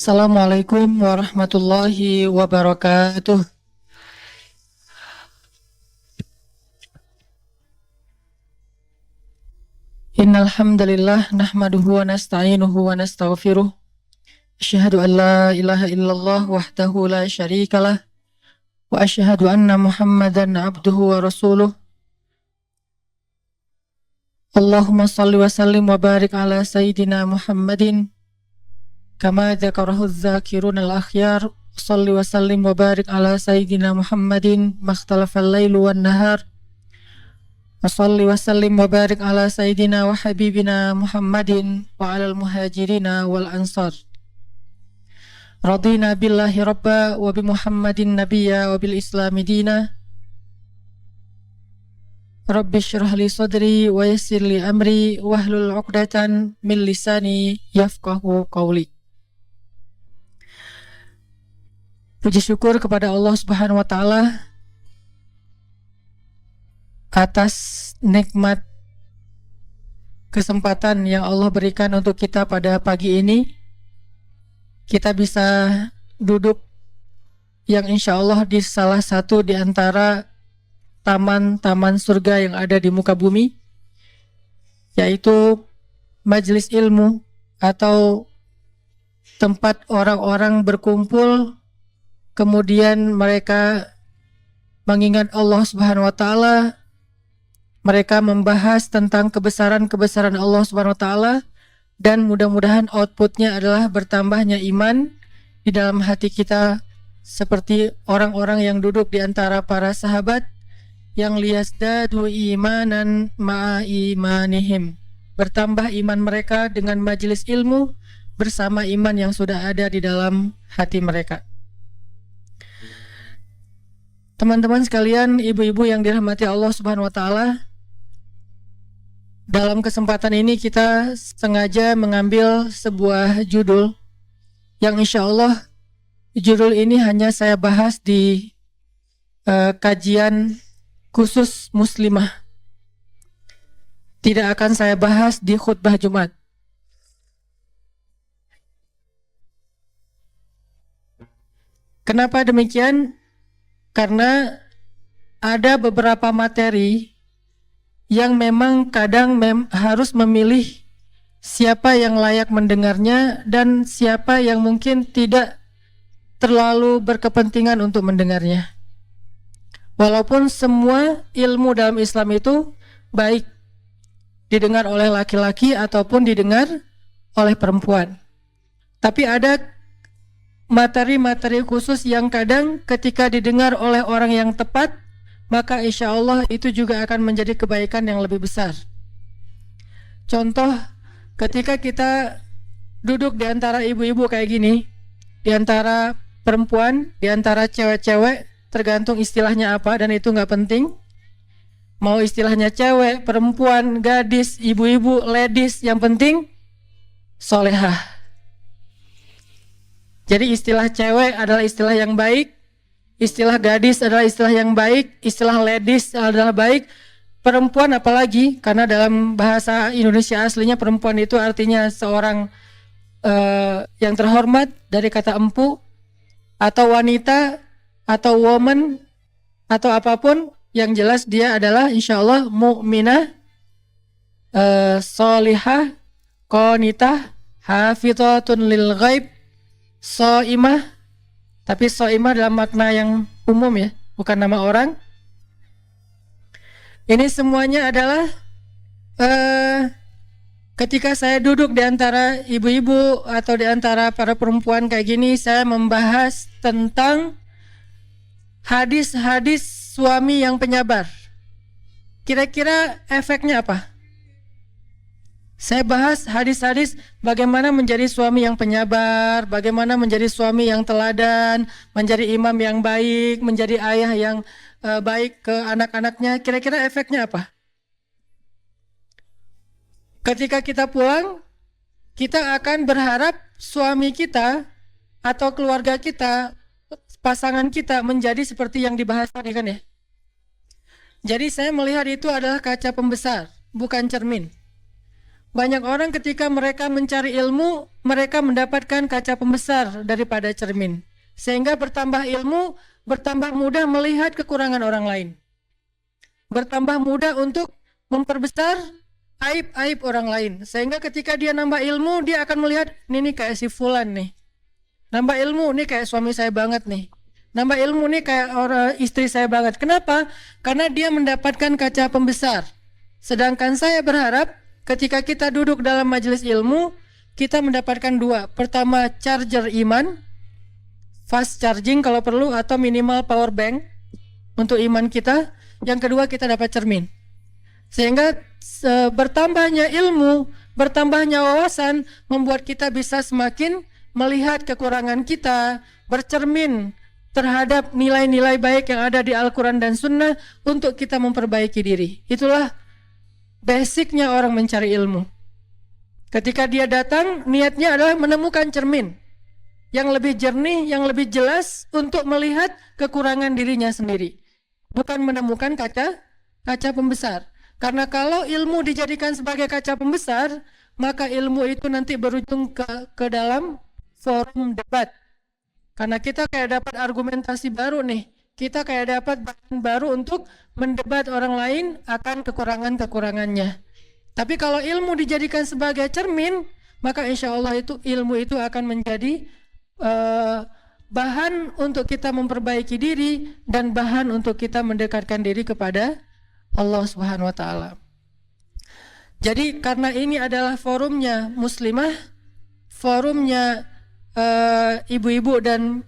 Assalamualaikum warahmatullahi wabarakatuh. Innal hamdalillah nahmaduhu wa nasta'inuhu wa nastaghfiruh. Asyhadu an la ilaha illallah wahdahu la syarikalah wa asyhadu anna Muhammadan abduhu wa rasuluh. Allahumma salli wa sallim wa barik ala sayyidina Muhammadin kama dzakarahu dzakirun al-akhyar. Salli wa sallim wa barik ala sayyidina Muhammadin makhtalafal lailu wan nahar. Wassalli wa sallim wa barik ala sayyidina wa habibina Muhammadin wa ala al-muhajirina wal ansar. Radina billahi rabba wa bi Muhammadin nabiyya wa bil islami dina. Rabbi syrah li sadri wa yassir li amri wahlul 'uqdatan min lisani yafqahu qawli. Puji syukur kepada Allah Subhanahu wa taala atas nikmat kesempatan yang Allah berikan untuk kita pada pagi ini. Kita bisa duduk yang insya Allah di salah satu di antara taman-taman surga yang ada di muka bumi, yaitu majelis ilmu atau tempat orang-orang berkumpul, kemudian mereka mengingat Allah Subhanahu wa taala. Mereka membahas tentang kebesaran-kebesaran Allah Subhanahu wa taala, dan mudah-mudahan outputnya adalah bertambahnya iman di dalam hati kita, seperti orang-orang yang duduk di antara para sahabat yang liyasdadu imanan ma'a imanihim. Bertambah iman mereka dengan majelis ilmu bersama iman yang sudah ada di dalam hati mereka. Teman-teman sekalian, ibu-ibu yang dirahmati Allah Subhanahu wa taala, dalam kesempatan ini kita sengaja mengambil sebuah judul yang insya Allah judul ini hanya saya bahas di kajian khusus muslimah. Tidak akan saya bahas di khutbah Jumat. Kenapa demikian? Karena ada beberapa materi yang memang kadang harus memilih siapa yang layak mendengarnya dan siapa yang mungkin tidak terlalu berkepentingan untuk mendengarnya. Walaupun semua ilmu dalam Islam itu baik didengar oleh laki-laki ataupun didengar oleh perempuan. Tapi ada materi-materi khusus yang kadang ketika didengar oleh orang yang tepat, maka insya Allah itu juga akan menjadi kebaikan yang lebih besar. Contoh, ketika kita duduk di antara ibu-ibu kayak gini, di antara perempuan, di antara cewek-cewek, tergantung istilahnya apa, dan itu nggak penting. Mau istilahnya cewek, perempuan, gadis, ibu-ibu, ladies, yang penting solehah. Jadi istilah cewek adalah istilah yang baik, istilah gadis adalah istilah yang baik, istilah ladies adalah baik, perempuan apalagi, karena dalam bahasa Indonesia aslinya perempuan itu artinya seorang yang terhormat dari kata empu, atau wanita, atau woman, atau apapun, yang jelas dia adalah insya Allah mu'minah, solihah, qanitah, hafidhatun lil ghaib, so'imah. Tapi so'imah dalam makna yang umum ya, bukan nama orang. Ini semuanya adalah ketika saya duduk di antara ibu-ibu atau di antara para perempuan kayak gini, saya membahas tentang hadis-hadis suami yang penyabar. Kira-kira efeknya apa? Saya bahas hadis-hadis bagaimana menjadi suami yang penyabar, bagaimana menjadi suami yang teladan, menjadi imam yang baik, menjadi ayah yang baik ke anak-anaknya. Kira-kira efeknya apa? Ketika kita pulang, kita akan berharap suami kita atau keluarga kita, pasangan kita menjadi seperti yang dibahas tadi kan ya. Jadi saya melihat itu adalah kaca pembesar, bukan cermin. Banyak orang ketika mereka mencari ilmu, mereka mendapatkan kaca pembesar daripada cermin. Sehingga bertambah ilmu, bertambah mudah melihat kekurangan orang lain. Bertambah mudah untuk memperbesar aib-aib orang lain. Sehingga ketika dia nambah ilmu, dia akan melihat, ini kayak si fulan nih. Nambah ilmu, ini kayak suami saya banget nih. Nambah ilmu nih kayak orang istri saya banget. Kenapa? Karena dia mendapatkan kaca pembesar. Sedangkan saya berharap ketika kita duduk dalam majelis ilmu, kita mendapatkan dua. Pertama, charger iman, fast charging kalau perlu, atau minimal power bank untuk iman kita. Yang kedua, kita dapat cermin. Sehingga bertambahnya ilmu, bertambahnya wawasan membuat kita bisa semakin melihat kekurangan kita, bercermin terhadap nilai-nilai baik yang ada di Al-Quran dan Sunnah untuk kita memperbaiki diri. Itulah basicnya orang mencari ilmu. Ketika dia datang, niatnya adalah menemukan cermin yang lebih jernih, yang lebih jelas untuk melihat kekurangan dirinya sendiri, bukan menemukan kaca pembesar. Karena kalau ilmu dijadikan sebagai kaca pembesar, maka ilmu itu nanti berujung ke dalam forum debat. Karena kita kayak dapat argumentasi baru nih, kita kayak dapat bahan baru untuk mendebat orang lain akan kekurangan-kekurangannya. Tapi kalau ilmu dijadikan sebagai cermin, maka insya Allah itu ilmu itu akan menjadi bahan untuk kita memperbaiki diri dan bahan untuk kita mendekatkan diri kepada Allah Subhanahu wa Ta'ala. Jadi karena ini adalah forumnya muslimah, forumnya ibu-ibu dan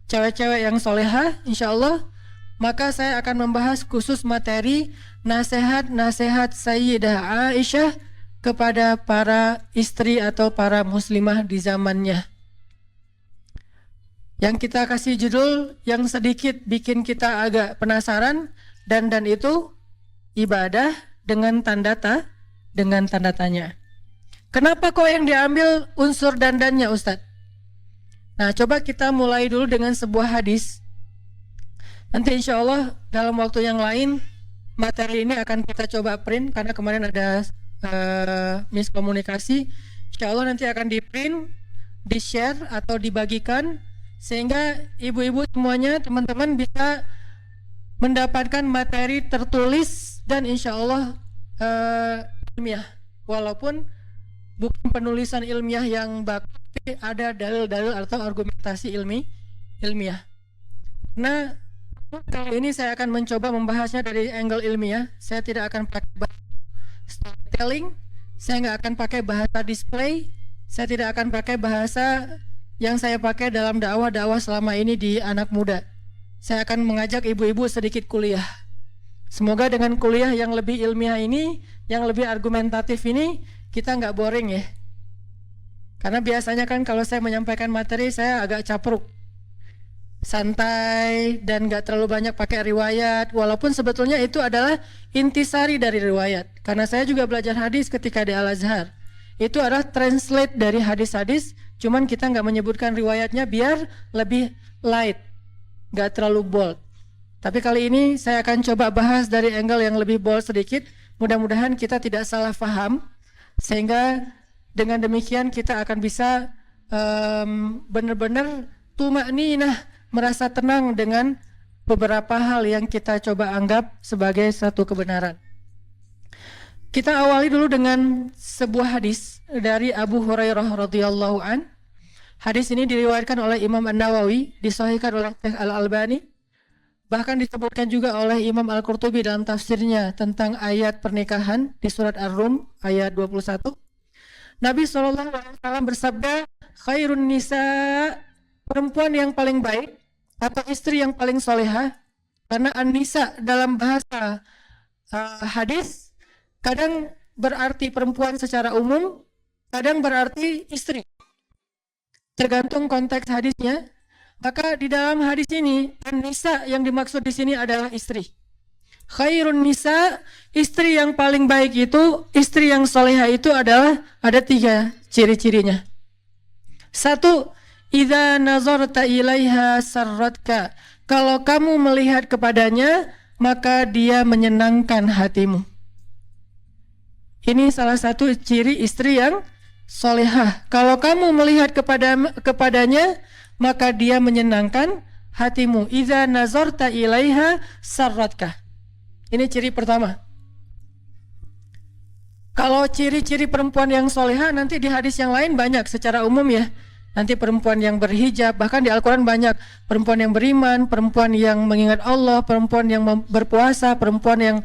cewek-cewek yang solehah, insya Allah, maka saya akan membahas khusus materi nasihat-nasihat Sayyidah Aisyah kepada para istri atau para muslimah di zamannya. Yang kita kasih judul yang sedikit bikin kita agak penasaran, dan itu ibadah dengan tanda tanya. Kenapa kok yang diambil unsur dandannya, Ustadz? Nah, coba kita mulai dulu dengan sebuah hadis. Nanti insya Allah dalam waktu yang lain materi ini akan kita coba print, karena kemarin ada miskomunikasi. Insya Allah nanti akan di print, di share atau dibagikan, sehingga ibu-ibu semuanya, teman-teman bisa mendapatkan materi tertulis dan insya Allah ilmiah. Walaupun bukan penulisan ilmiah yang baku, tapi ada dalil-dalil atau argumentasi ilmiah. Nah, kali ini saya akan mencoba membahasnya dari angle ilmiah. Saya tidak akan pakai bahasa storytelling, saya nggak akan pakai bahasa display, saya tidak akan pakai bahasa yang saya pakai dalam dakwah selama ini di anak muda. Saya akan mengajak ibu-ibu sedikit kuliah. Semoga dengan kuliah yang lebih ilmiah ini, yang lebih argumentatif ini, kita nggak boring ya. Karena biasanya kan kalau saya menyampaikan materi, saya agak capruk, santai, dan nggak terlalu banyak pakai riwayat. Walaupun sebetulnya itu adalah intisari dari riwayat. Karena saya juga belajar hadis ketika di Al-Azhar. Itu adalah translate dari hadis-hadis, cuman kita nggak menyebutkan riwayatnya biar lebih light, nggak terlalu bold. Tapi kali ini saya akan coba bahas dari angle yang lebih bold sedikit. Mudah-mudahan kita tidak salah paham, sehingga dengan demikian kita akan bisa benar-benar tumakninah, merasa tenang dengan beberapa hal yang kita coba anggap sebagai satu kebenaran. Kita awali dulu dengan sebuah hadis dari Abu Hurairah radhiyallahu an. Hadis ini diriwayatkan oleh Imam An-Nawawi, disahihkan oleh Syekh Al-Albani, bahkan disebutkan juga oleh Imam Al-Qurtubi dalam tafsirnya tentang ayat pernikahan di surat Ar-Rum ayat 21. Nabi SAW bersabda, khairun nisa, perempuan yang paling baik atau istri yang paling solehah. Karena an-nisa dalam bahasa hadis kadang berarti perempuan secara umum, kadang berarti istri, tergantung konteks hadisnya. Maka di dalam hadis ini an-nisa yang dimaksud di sini adalah istri. Khairun nisa, istri yang paling baik itu, istri yang solehah itu adalah ada 3 ciri-cirinya. 1, idza nazarta ilaiha sarratka, kalau kamu melihat kepadanya maka dia menyenangkan hatimu. Ini salah satu ciri istri yang solehah. Kalau kamu melihat kepadanya, maka dia menyenangkan hatimu. Iza nazarta ilaiha sarratka. Ini ciri pertama. Kalau ciri-ciri perempuan yang solehah nanti di hadis yang lain banyak secara umum ya. Nanti perempuan yang berhijab, bahkan di Al-Quran banyak. Perempuan yang beriman, perempuan yang mengingat Allah, perempuan yang berpuasa, perempuan yang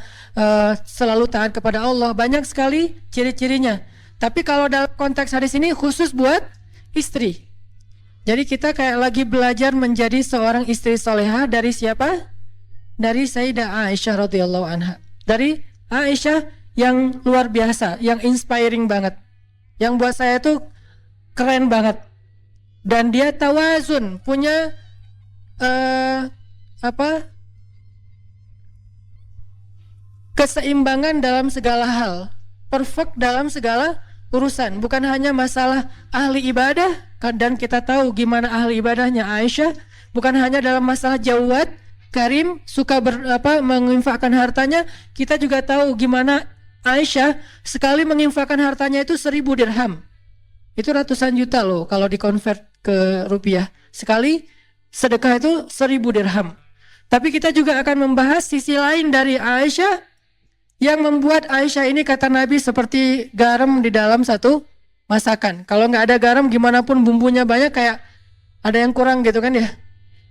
selalu taat kepada Allah. Banyak sekali ciri-cirinya. Tapi kalau dalam konteks hadis ini khusus buat istri. Jadi kita kayak lagi belajar menjadi seorang istri solehah dari siapa? Dari Sayyidah Aisyah radhiyallahu anha. Dari Aisyah yang luar biasa, yang inspiring banget. Yang buat saya tuh keren banget. Dan dia tawazun, punya keseimbangan dalam segala hal, perfect dalam segala urusan. Bukan hanya masalah ahli ibadah, dan kita tahu gimana ahli ibadahnya Aisyah. Bukan hanya dalam masalah jawad, karim, suka menginfakkan hartanya. Kita juga tahu gimana Aisyah sekali menginfakkan hartanya itu 1000 dirham. Itu ratusan juta loh kalau dikonvert ke rupiah. Sekali sedekah itu 1000 dirham. Tapi kita juga akan membahas sisi lain dari Aisyah yang membuat Aisyah ini, kata Nabi, seperti garam di dalam satu masakan. Kalau nggak ada garam, gimana pun bumbunya banyak, kayak ada yang kurang gitu kan ya.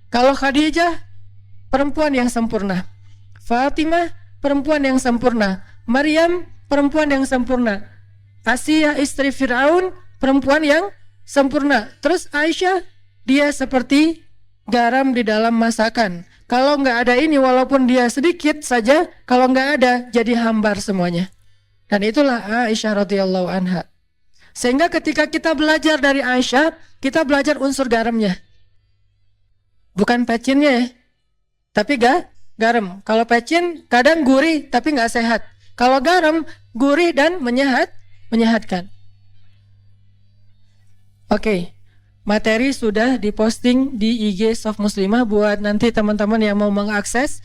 Kalau Khadijah, perempuan yang sempurna. Fatimah, perempuan yang sempurna. Maryam, perempuan yang sempurna. Asiyah, istri Fir'aun, perempuan yang sempurna. Terus Aisyah, dia seperti garam di dalam masakan. Kalau nggak ada ini, walaupun dia sedikit saja, kalau nggak ada, jadi hambar semuanya. Dan itulah Aisyah radhiyallahu anha. Sehingga ketika kita belajar dari Aisyah, kita belajar unsur garamnya. Bukan pecinnya ya, tapi garam. Kalau pecin kadang gurih tapi nggak sehat. Kalau garam gurih dan menyehatkan. Oke, materi sudah diposting di IG Soft Muslimah buat nanti teman-teman yang mau mengakses.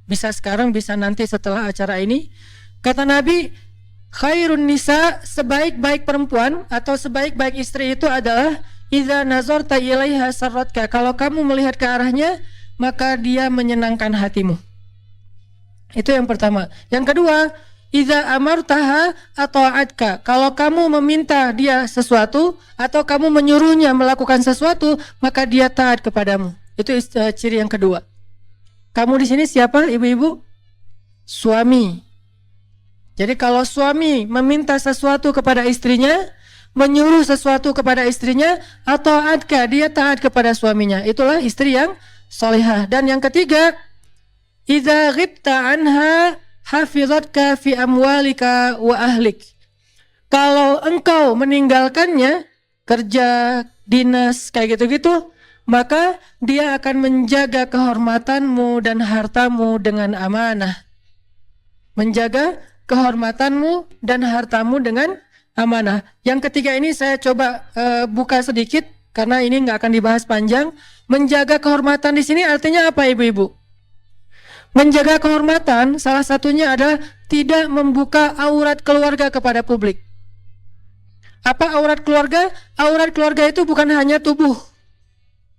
Bisa sekarang, bisa nanti setelah acara ini. Kata Nabi, khairun nisa, sebaik-baik perempuan atau sebaik-baik istri itu adalah idza nazarta ilaiha sarratka. Kalau kamu melihat ke arahnya, maka dia menyenangkan hatimu. Itu yang pertama. Yang kedua, idza amartaha ata'atka. Kalau kamu meminta dia sesuatu atau kamu menyuruhnya melakukan sesuatu, maka dia taat kepadamu. Itu ciri yang kedua. Kamu di sini siapa, ibu-ibu? Suami. Jadi kalau suami meminta sesuatu kepada istrinya, menyuruh sesuatu kepada istrinya, atau adka, dia taat kepada suaminya. Itulah istri yang solehah. Dan yang ketiga, idza ghibta anha hafizatka fi amwalika wa ahlik. Kalau engkau meninggalkannya, kerja, dinas, kayak gitu-gitu, maka dia akan menjaga kehormatanmu dan hartamu dengan amanah. Menjaga kehormatanmu dan hartamu dengan amanah. Yang ketiga ini saya coba buka sedikit karena ini nggak akan dibahas panjang. Menjaga kehormatan di sini artinya apa, ibu-ibu? Menjaga kehormatan salah satunya adalah tidak membuka aurat keluarga kepada publik. Apa aurat keluarga? Aurat keluarga itu bukan hanya tubuh.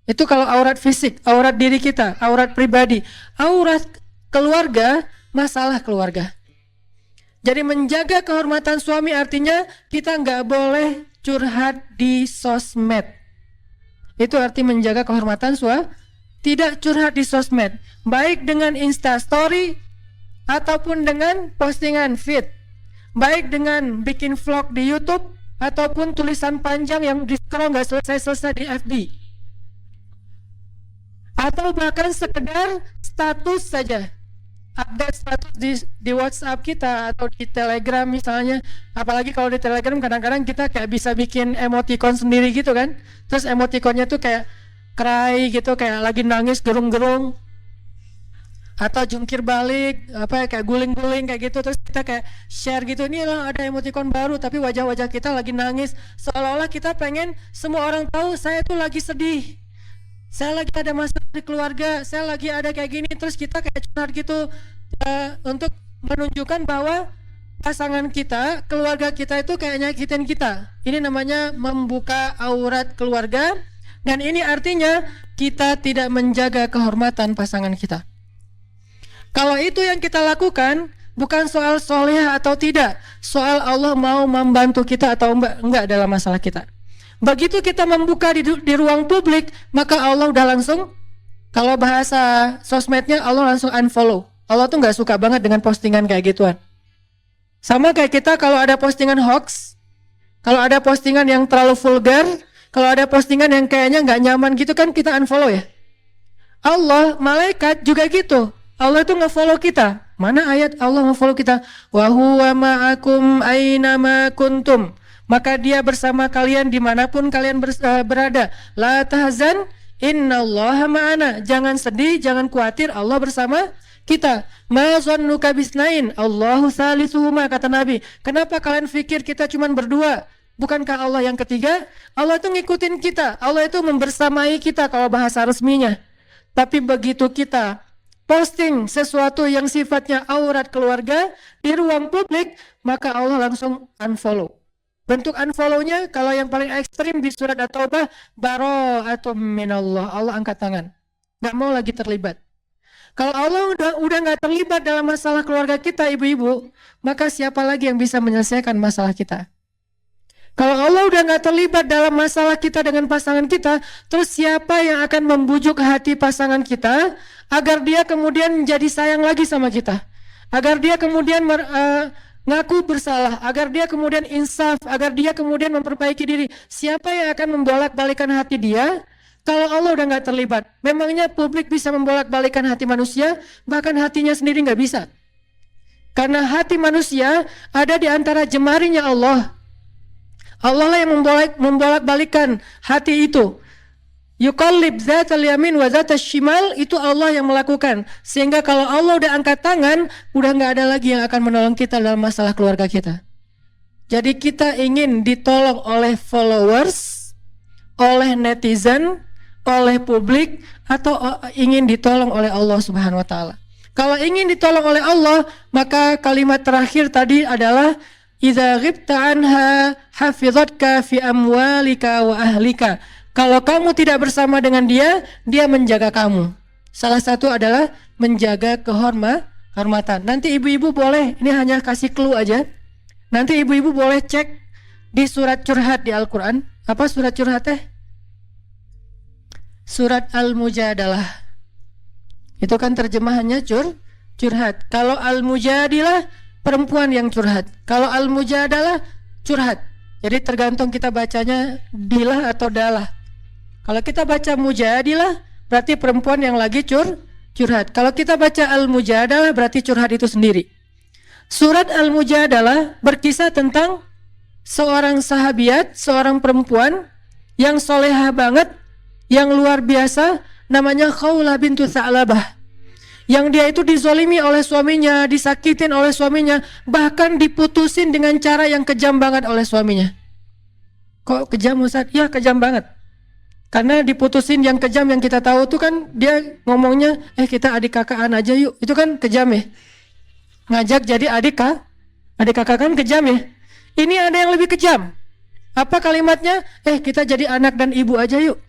Itu kalau aurat fisik, aurat diri kita, aurat pribadi. Aurat keluarga, masalah keluarga. Jadi menjaga kehormatan suami artinya kita nggak boleh curhat di sosmed. Itu arti menjaga kehormatan suami. Tidak curhat di sosmed, baik dengan Instastory ataupun dengan postingan feed, baik dengan bikin vlog di YouTube ataupun tulisan panjang yang di-scroll nggak selesai-selesai di FB, atau bahkan sekedar status saja, update status di WhatsApp kita atau di Telegram misalnya. Apalagi kalau di Telegram kadang-kadang kita kayak bisa bikin emoticon sendiri gitu kan, terus emoticonnya tuh kayak cry gitu, kayak lagi nangis gerung-gerung atau jungkir balik, kayak guling-guling kayak gitu. Terus kita kayak share gitu, ini loh ada emoticon baru tapi wajah-wajah kita lagi nangis, seolah-olah kita pengen semua orang tahu saya tuh lagi sedih, saya lagi ada masalah di keluarga, saya lagi ada kayak gini. Terus kita kayak curhat gitu untuk menunjukkan bahwa pasangan kita, keluarga kita itu kayak nyakitin kita. Ini namanya membuka aurat keluarga, dan ini artinya kita tidak menjaga kehormatan pasangan kita. Kalau itu yang kita lakukan, bukan soal soleh atau tidak, soal Allah mau membantu kita atau enggak dalam masalah kita. Begitu kita membuka di ruang publik, maka Allah udah langsung, kalau bahasa sosmednya, Allah langsung unfollow. Allah tuh nggak suka banget dengan postingan kayak gituan. Sama kayak kita kalau ada postingan hoax, kalau ada postingan yang terlalu vulgar, kalau ada postingan yang kayaknya nggak nyaman gitu kan kita unfollow ya. Allah, malaikat juga gitu. Allah itu nge-follow kita. Mana ayat Allah nge-follow kita? Wa huwa ma'akum aynama kuntum. Maka dia bersama kalian dimanapun kalian berada. La tahzan innallaha ma'ana. Jangan sedih, jangan khawatir, Allah bersama kita. Ma zannuka bisnain Allahu salisuhuma, kata Nabi. Kenapa kalian pikir kita cuma berdua? Bukankah Allah yang ketiga? Allah itu ngikutin kita. Allah itu membersamai kita kalau bahasa resminya. Tapi begitu kita posting sesuatu yang sifatnya aurat keluarga di ruang publik, maka Allah langsung unfollow. Bentuk unfollow-nya kalau yang paling ekstrim di surat At-Taubah, bara'atum minallah, Allah angkat tangan, nggak mau lagi terlibat. Kalau Allah udah nggak terlibat dalam masalah keluarga kita, ibu-ibu, maka siapa lagi yang bisa menyelesaikan masalah kita? Kalau Allah udah nggak terlibat dalam masalah kita dengan pasangan kita, terus siapa yang akan membujuk hati pasangan kita agar dia kemudian jadi sayang lagi sama kita, agar dia kemudian ngaku bersalah, agar dia kemudian insaf, agar dia kemudian memperbaiki diri? Siapa yang akan membolak-balikan hati dia kalau Allah udah nggak terlibat? Memangnya publik bisa membolak-balikan hati manusia? Bahkan hatinya sendiri nggak bisa. Karena hati manusia ada di antara jemarinya Allah. Allah lah yang membolak-balikan hati itu. Yuqallib dzatal yamin wa dzatal shimal, itu Allah yang melakukan. Sehingga kalau Allah udah angkat tangan, udah nggak ada lagi yang akan menolong kita dalam masalah keluarga kita. Jadi kita ingin ditolong oleh followers, oleh netizen, oleh publik, atau ingin ditolong oleh Allah Subhanahu wa taala. Kalau ingin ditolong oleh Allah, maka kalimat terakhir tadi adalah idza ghibta anha hafizatka fi amwalika wa ahlika. Kalau kamu tidak bersama dengan dia, dia menjaga kamu. Salah satu adalah menjaga kehormatan. Nanti ibu-ibu boleh, ini hanya kasih clue aja. Nanti ibu-ibu boleh cek di surat curhat di Al-Quran. Apa surat curhat teh? Surat Al-Mujadalah. Itu kan terjemahannya curhat. Kalau Al-Mujadilah, perempuan yang curhat. Kalau Al-Mujadalah, curhat. Jadi tergantung kita bacanya dilah atau dalah. Kalau kita baca mujadilah, berarti perempuan yang lagi curhat. Kalau kita baca Al-Mujadalah, berarti curhat itu sendiri. Surat Al-Mujadalah berkisah tentang seorang sahabiat, seorang perempuan yang solehah banget, yang luar biasa, namanya Khawlah bintu Tha'labah. Yang dia itu dizolimi oleh suaminya, disakitin oleh suaminya, bahkan diputusin dengan cara yang kejam banget oleh suaminya. Kok kejam, Ustaz? Ya, kejam banget. Karena diputusin yang kejam yang kita tahu tuh kan dia ngomongnya, kita adik kakaan aja yuk. Itu kan kejam ya. Ngajak jadi adik kakak kan kejam ya. Ini ada yang lebih kejam. Apa kalimatnya? Kita jadi anak dan ibu aja yuk.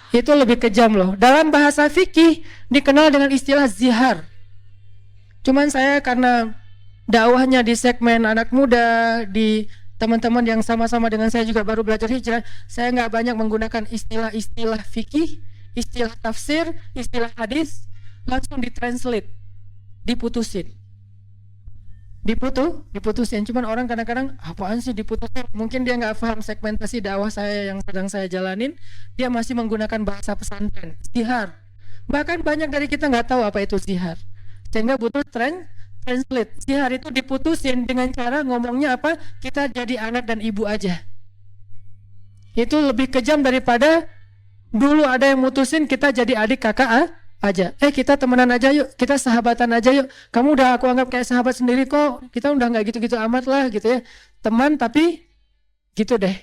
Itu lebih kejam loh. Dalam bahasa fikih dikenal dengan istilah zihar. Cuman saya karena dakwahnya di segmen anak muda, di teman-teman yang sama-sama dengan saya juga baru belajar hijrah, saya nggak banyak menggunakan istilah-istilah fikih, istilah tafsir, istilah hadis, langsung ditranslate, diputusin. Diputusin. Cuman orang kadang-kadang apaan sih diputusin? Mungkin dia nggak paham segmentasi dakwah saya yang sedang saya jalanin. Dia masih menggunakan bahasa pesantren, zihar. Bahkan banyak dari kita nggak tahu apa itu zihar, sehingga butuh translate. Zihar itu diputusin dengan cara ngomongnya apa? Kita jadi anak dan ibu aja. Itu lebih kejam daripada dulu ada yang mutusin kita jadi adik kakak aja. Kita temenan aja yuk, kita sahabatan aja yuk. Kamu udah aku anggap kayak sahabat sendiri kok. Kita udah nggak gitu-gitu amat lah gitu ya. Teman tapi gitu deh.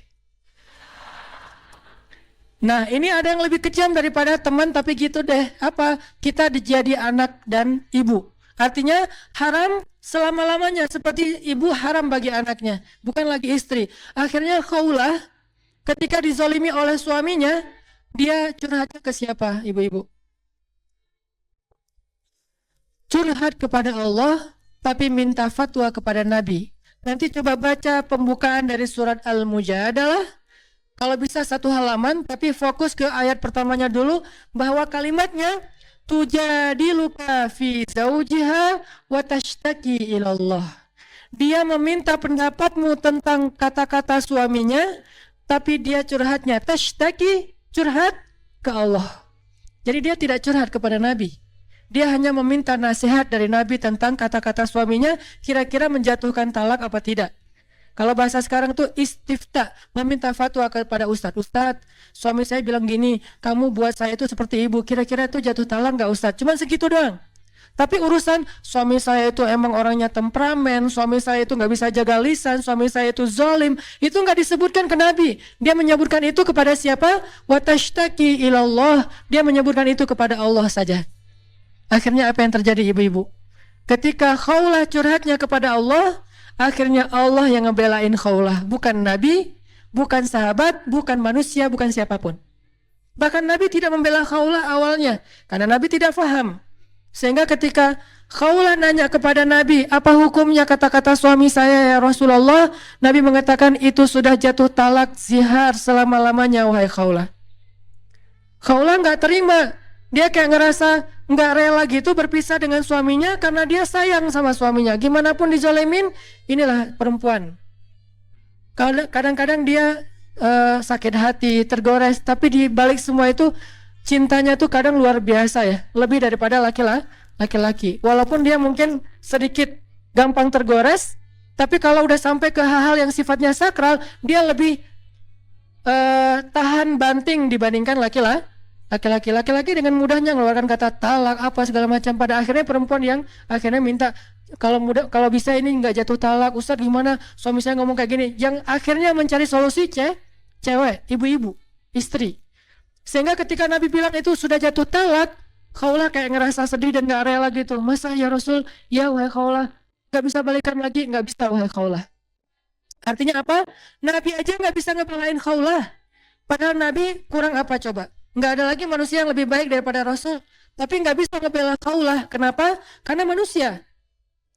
Nah, ini ada yang lebih kejam daripada teman tapi gitu deh. Apa? Kita jadi anak dan ibu. Artinya haram selama-lamanya, seperti ibu haram bagi anaknya, bukan lagi istri. Akhirnya Khawlah ketika dizolimi oleh suaminya, dia curhatnya ke siapa, ibu-ibu? Curhat kepada Allah, tapi minta fatwa kepada Nabi. Nanti coba baca pembukaan dari surat Al-Mujadalah. Kalau bisa 1 halaman, tapi fokus ke ayat pertamanya dulu, bahwa kalimatnya tujadiluka fi zaujiha wa tashtaki ilallah. Dia meminta pendapatmu tentang kata-kata suaminya, tapi dia curhatnya tashtaki, curhat ke Allah. Jadi dia tidak curhat kepada Nabi. Dia hanya meminta nasihat dari Nabi tentang kata-kata suaminya, kira-kira menjatuhkan talak apa tidak. Kalau bahasa sekarang tuh istifta, meminta fatwa kepada Ustadz. Ustadz, suami saya bilang gini, kamu buat saya itu seperti ibu, kira-kira itu jatuh talak nggak Ustadz? Cuman segitu doang. Tapi urusan suami saya itu emang orangnya temperamen, suami saya itu nggak bisa jaga lisan, suami saya itu zalim, itu nggak disebutkan ke Nabi. Dia menyebutkan itu kepada siapa? Watashtaki ilallah. Dia menyebutkan itu kepada Allah saja. Akhirnya apa yang terjadi, ibu-ibu? Ketika Khawlah curhatnya kepada Allah, akhirnya Allah yang ngebelain Khawlah, bukan Nabi, bukan sahabat, bukan manusia, bukan siapapun. Bahkan Nabi tidak membela Khawlah awalnya, karena Nabi tidak faham. Sehingga ketika Khawlah nanya kepada Nabi, apa hukumnya kata-kata suami saya ya Rasulullah? Nabi mengatakan, itu sudah jatuh talak zihar selama-lamanya wahai Khawlah. Khawlah nggak terima. Dia kayak ngerasa nggak rela gitu berpisah dengan suaminya karena dia sayang sama suaminya. Gimana pun dizolemin, inilah perempuan. Kadang-kadang dia sakit hati, tergores, tapi di balik semua itu cintanya tuh kadang luar biasa ya, lebih daripada laki-laki. Walaupun dia mungkin sedikit gampang tergores, tapi kalau udah sampai ke hal-hal yang sifatnya sakral, dia lebih tahan banting dibandingkan laki-laki. Laki-laki dengan mudahnya mengeluarkan kata talak apa segala macam. Pada akhirnya perempuan yang akhirnya minta kalau bisa ini nggak jatuh talak, Ustadz gimana suami saya ngomong kayak gini, yang akhirnya mencari solusi cewek, ibu-ibu, istri. Sehingga ketika Nabi bilang itu sudah jatuh talak, Khawlah kayak ngerasa sedih dan nggak rela gitu. Masa ya Rasul, ya wahai Khawlah, nggak bisa balikan lagi? Nggak bisa wahai Khawlah. Artinya apa? Nabi aja nggak bisa ngebelain Khawlah. Padahal Nabi kurang apa coba? Nggak ada lagi manusia yang lebih baik daripada Rasul. Tapi nggak bisa ngebela Khawlah. Kenapa? Karena manusia.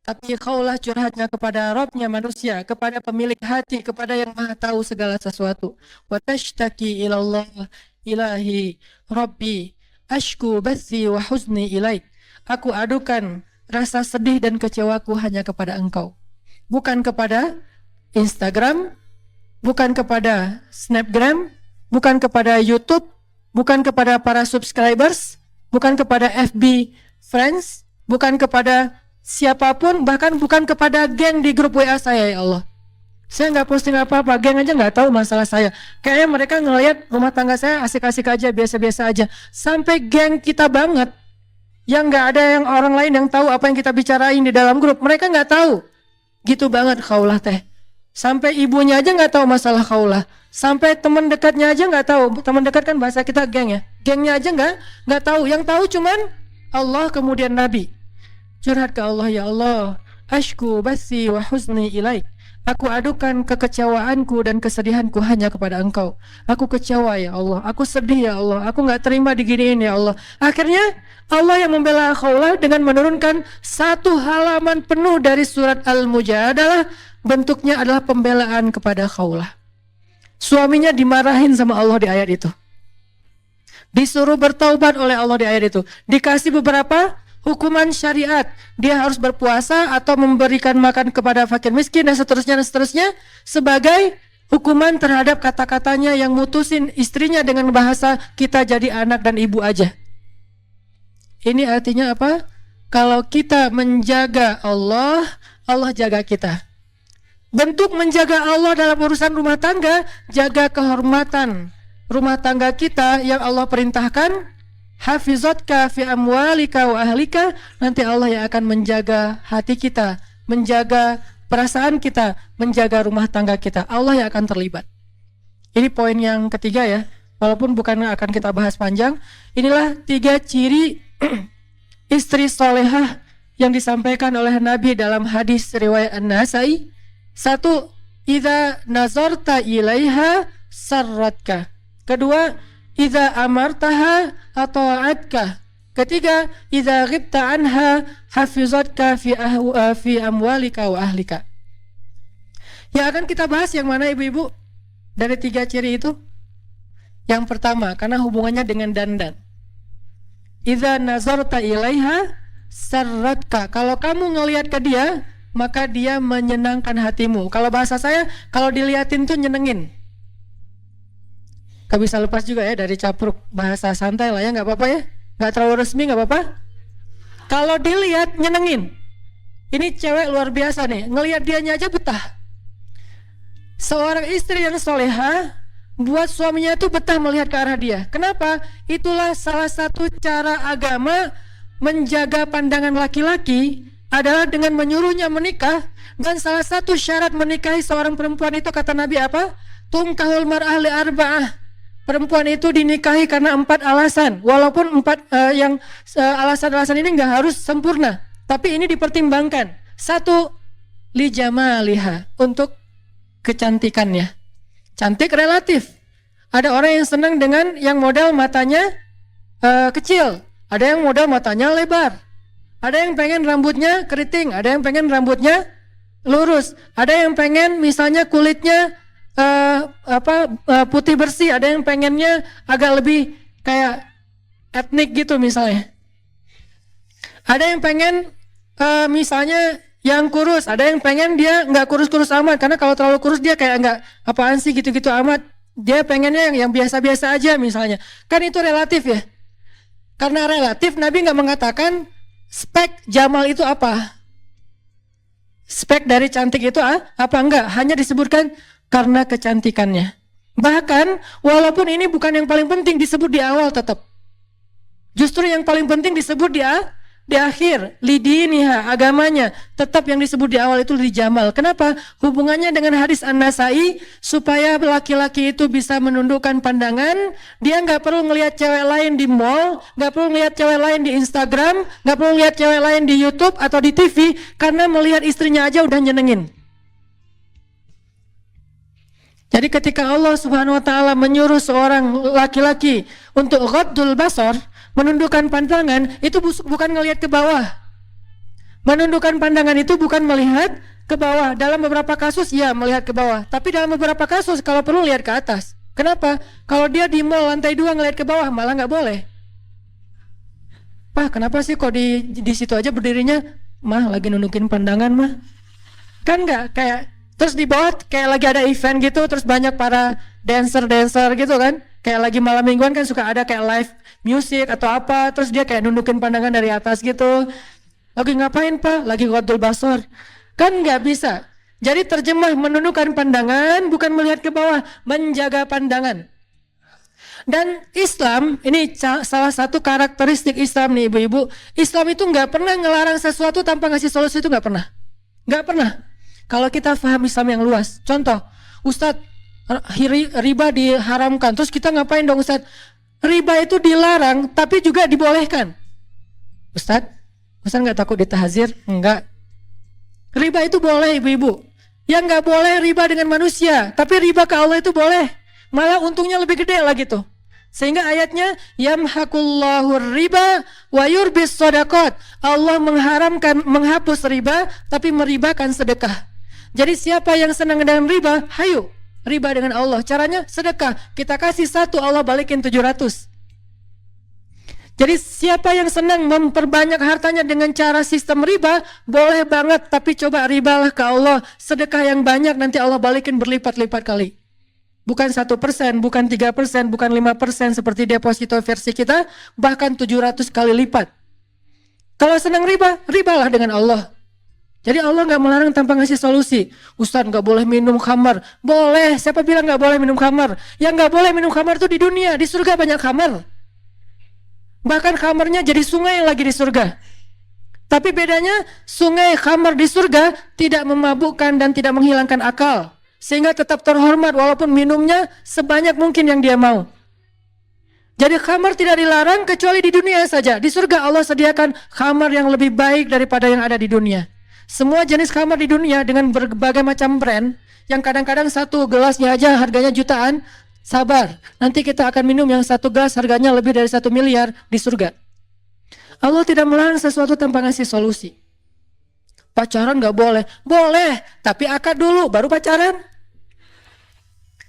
Tapi Khawlah curhatnya kepada Robnya manusia, kepada pemilik hati, kepada yang maha tahu segala sesuatu. Wa tashtaki ilallah ilahi Rabbi ashku bathi wa huzni ilaik. Aku adukan rasa sedih dan kecewaku hanya kepada engkau. Bukan kepada Instagram, bukan kepada Snapgram, bukan kepada YouTube, bukan kepada para subscribers, bukan kepada FB friends, bukan kepada siapapun, bahkan bukan kepada geng di grup WA saya ya Allah. Saya nggak posting apa-apa, geng aja nggak tahu masalah saya. Kayaknya mereka ngelihat rumah tangga saya asik-asik aja, biasa-biasa aja. Sampai geng kita banget, yang nggak ada yang orang lain yang tahu apa yang kita bicarain di dalam grup. Mereka nggak tahu. Gitu banget Khawlah teh. Sampai ibunya aja nggak tahu masalah Khawlah. Sampai teman dekatnya aja nggak tahu. Teman dekat kan bahasa kita geng ya. Gengnya aja nggak tahu. Yang tahu cuman Allah kemudian Nabi. Curhat ke Allah, ya Allah, ashku bathi wa huzni ilaik. Aku adukan kekecewaanku dan kesedihanku hanya kepada Engkau. Aku kecewa ya Allah, aku sedih ya Allah, aku nggak terima diginiin ya Allah. Akhirnya Allah yang membela Khawlah dengan menurunkan 1 halaman penuh dari surat Al-Mujadalah. Bentuknya adalah pembelaan kepada Khawlah. Suaminya dimarahin sama Allah di ayat itu. Disuruh bertaubat oleh Allah di ayat itu. Dikasih beberapa hukuman syariat. Dia harus berpuasa atau memberikan makan kepada fakir miskin dan seterusnya sebagai hukuman terhadap kata-katanya yang mutusin istrinya dengan bahasa kita jadi anak dan ibu aja. Ini artinya apa? Kalau kita menjaga Allah, Allah jaga kita. Bentuk menjaga Allah dalam urusan rumah tangga, jaga kehormatan rumah tangga kita yang Allah perintahkan. Hafizatka fi amwalika wa ahlika. Nanti Allah yang akan menjaga hati kita, menjaga perasaan kita, menjaga rumah tangga kita. Allah yang akan terlibat. Ini poin yang ketiga ya. Walaupun bukan akan kita bahas panjang. Inilah 3 ciri istri solehah yang disampaikan oleh Nabi dalam hadis riwayat An-Nasai. Satu, idza nazarta ilaiha sarratka. Kedua, idza amartaha ata'atka. Ketiga, idza ghibta anha hafizatka fi amwalika wa ahlika. Yang akan kita bahas yang mana ibu-ibu? Dari 3 ciri itu. Yang pertama, karena hubungannya dengan dandan. Idza nazarta ilaiha sarratka. Kalau kamu ngelihat ke dia, maka dia menyenangkan hatimu. Kalau bahasa saya, kalau diliatin tuh nyenengin. Gak bisa lepas juga ya dari capruk, bahasa santai lah ya, gak apa-apa ya. Gak terlalu resmi, gak apa-apa. Kalau dilihat nyenengin. Ini cewek luar biasa nih, ngelihat dianya aja betah. Seorang istri yang soleha buat suaminya itu betah melihat ke arah dia. Kenapa? Itulah salah satu cara agama menjaga pandangan laki-laki adalah dengan menyuruhnya menikah. Dan salah satu syarat menikahi seorang perempuan itu kata Nabi apa? Tunkahul mar'ah li arba'ah. Perempuan itu dinikahi karena 4 alasan. Walaupun alasan-alasan ini nggak harus sempurna, tapi ini dipertimbangkan. 1, li jamaliha, untuk kecantikannya. Cantik relatif. Ada orang yang senang dengan yang model matanya kecil, ada yang model matanya lebar, ada yang pengen rambutnya keriting, ada yang pengen rambutnya lurus, ada yang pengen misalnya kulitnya putih bersih, ada yang pengennya agak lebih kayak etnik gitu misalnya. Ada yang pengen misalnya yang kurus, ada yang pengen dia nggak kurus-kurus amat, karena kalau terlalu kurus dia kayak nggak apaan sih gitu-gitu amat. Dia pengennya yang biasa-biasa aja misalnya. Kan itu relatif ya. Karena relatif, Nabi nggak mengatakan spek Jamal itu apa. Spek dari cantik itu apa enggak, hanya disebutkan karena kecantikannya. Bahkan walaupun ini bukan yang paling penting disebut di awal tetap. Justru yang paling penting disebut di akhir, lidiniha, agamanya. Tetap yang disebut di awal itu dijamal. Kenapa? Hubungannya dengan hadis An-Nasai, supaya laki-laki itu bisa menundukkan pandangan. Dia nggak perlu ngelihat cewek lain di mall, nggak perlu ngelihat cewek lain di Instagram, nggak perlu ngelihat cewek lain di YouTube atau di TV, karena melihat istrinya aja udah nyenengin. Jadi ketika Allah Subhanahu wa taala menyuruh seorang laki-laki untuk ghaddul basar, menundukkan pandangan, itu bukan ngelihat ke bawah. Menundukkan pandangan itu bukan melihat ke bawah. Dalam beberapa kasus ya melihat ke bawah, tapi dalam beberapa kasus kalau perlu lihat ke atas. Kenapa? Kalau dia di mall lantai 2 ngelihat ke bawah malah nggak boleh. Pak, kenapa sih kok di situ aja berdirinya? Mah lagi nundukin pandangan mah. Kan nggak kayak terus di bawah kayak lagi ada event gitu, terus banyak para dancer gitu kan. Kayak lagi malam mingguan kan suka ada kayak live music atau apa, terus dia kayak nundukin pandangan dari atas gitu. Lagi ngapain Pak? Lagi ghaddul basar. Kan nggak bisa. Jadi terjemah menundukkan pandangan bukan melihat ke bawah, menjaga pandangan. Dan Islam, ini salah satu karakteristik Islam nih ibu-ibu. Islam itu nggak pernah ngelarang sesuatu tanpa ngasih solusi, itu nggak pernah. Nggak pernah. Kalau kita paham Islam yang luas. Contoh, Ustadz, riba diharamkan. Terus kita ngapain dong Ustadz? Riba itu dilarang tapi juga dibolehkan. Ustadz nggak takut ditahzir? Enggak. Riba itu boleh ibu-ibu. Yang nggak boleh riba dengan manusia, tapi riba ke Allah itu boleh. Malah untungnya lebih gede lagi tuh. Sehingga ayatnya yamhaqullahu riba wa yurbis shadaqat. Allah menghapus riba tapi meribakan sedekah. Jadi siapa yang senang dengan riba, hayu riba dengan Allah. Caranya sedekah. Kita kasih 1, Allah balikin 700. Jadi siapa yang senang memperbanyak hartanya dengan cara sistem riba, boleh banget, tapi coba ribalah ke Allah. Sedekah yang banyak nanti Allah balikin berlipat-lipat kali. Bukan 1%, bukan 3%, bukan 5% seperti deposito versi kita, bahkan 700 kali lipat. Kalau senang riba, ribalah dengan Allah. Jadi Allah nggak melarang tanpa ngasih solusi. Ustaz nggak boleh minum khamar. Boleh, siapa bilang nggak boleh minum khamar? Yang nggak boleh minum khamar itu di dunia, di surga banyak khamar. Bahkan khamarnya jadi sungai lagi di surga. Tapi bedanya sungai khamar di surga tidak memabukkan dan tidak menghilangkan akal. Sehingga tetap terhormat walaupun minumnya sebanyak mungkin yang dia mau. Jadi khamar tidak dilarang kecuali di dunia saja. Di surga Allah sediakan khamar yang lebih baik daripada yang ada di dunia. Semua jenis khamar di dunia dengan berbagai macam brand, yang kadang-kadang satu gelasnya aja harganya jutaan, sabar. Nanti kita akan minum yang satu gelas harganya lebih dari 1 miliar di surga. Allah tidak melarang sesuatu tanpa ngasih solusi. Pacaran gak boleh. Boleh, tapi akad dulu, baru pacaran.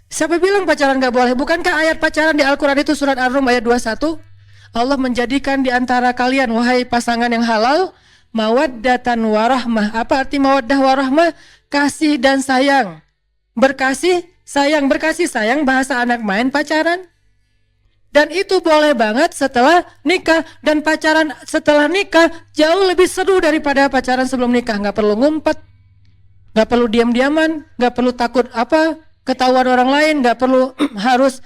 Siapa bilang pacaran gak boleh? Bukankah ayat pacaran di Al-Quran itu surat Ar-Rum ayat 21? Allah menjadikan di antara kalian, wahai pasangan yang halal, mawaddatan warahmah. Apa arti mawaddah warahmah? Kasih dan sayang. Berkasih sayang, berkasih sayang bahasa anak main pacaran. Dan itu boleh banget setelah nikah. Dan pacaran setelah nikah jauh lebih seru daripada pacaran sebelum nikah. Gak perlu ngumpet, gak perlu diam-diaman, gak perlu takut ketahuan orang lain, gak perlu harus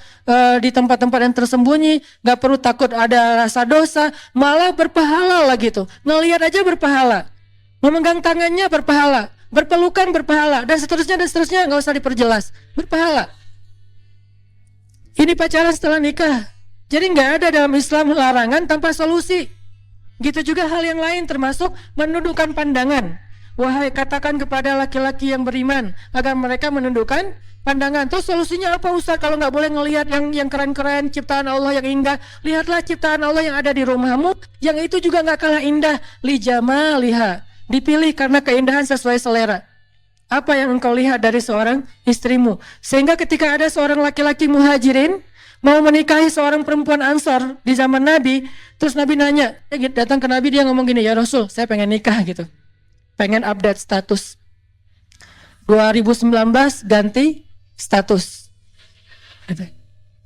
di tempat-tempat yang tersembunyi, gak perlu takut ada rasa dosa, malah berpahala lah gitu. Ngelihat aja berpahala, memegang tangannya berpahala, berpelukan berpahala, dan seterusnya, gak usah diperjelas, berpahala. Ini pacaran setelah nikah. Jadi gak ada dalam Islam larangan tanpa solusi. Gitu juga hal yang lain, termasuk menundukkan pandangan. Wahai, katakan kepada laki-laki yang beriman agar mereka menundukkan pandangan. Terus solusinya apa Ustaz? Kalau nggak boleh ngelihat yang keren-keren, ciptaan Allah yang indah, lihatlah ciptaan Allah yang ada di rumahmu, yang itu juga nggak kalah indah. Li jamaliha, dipilih karena keindahan sesuai selera. Apa yang engkau lihat dari seorang istrimu? Sehingga ketika ada seorang laki-laki muhajirin mau menikahi seorang perempuan Ansor di zaman Nabi, terus Nabi nanya, datang ke Nabi, dia ngomong gini, ya Rasul, saya pengen nikah gitu, pengen update status. 2019 ganti status.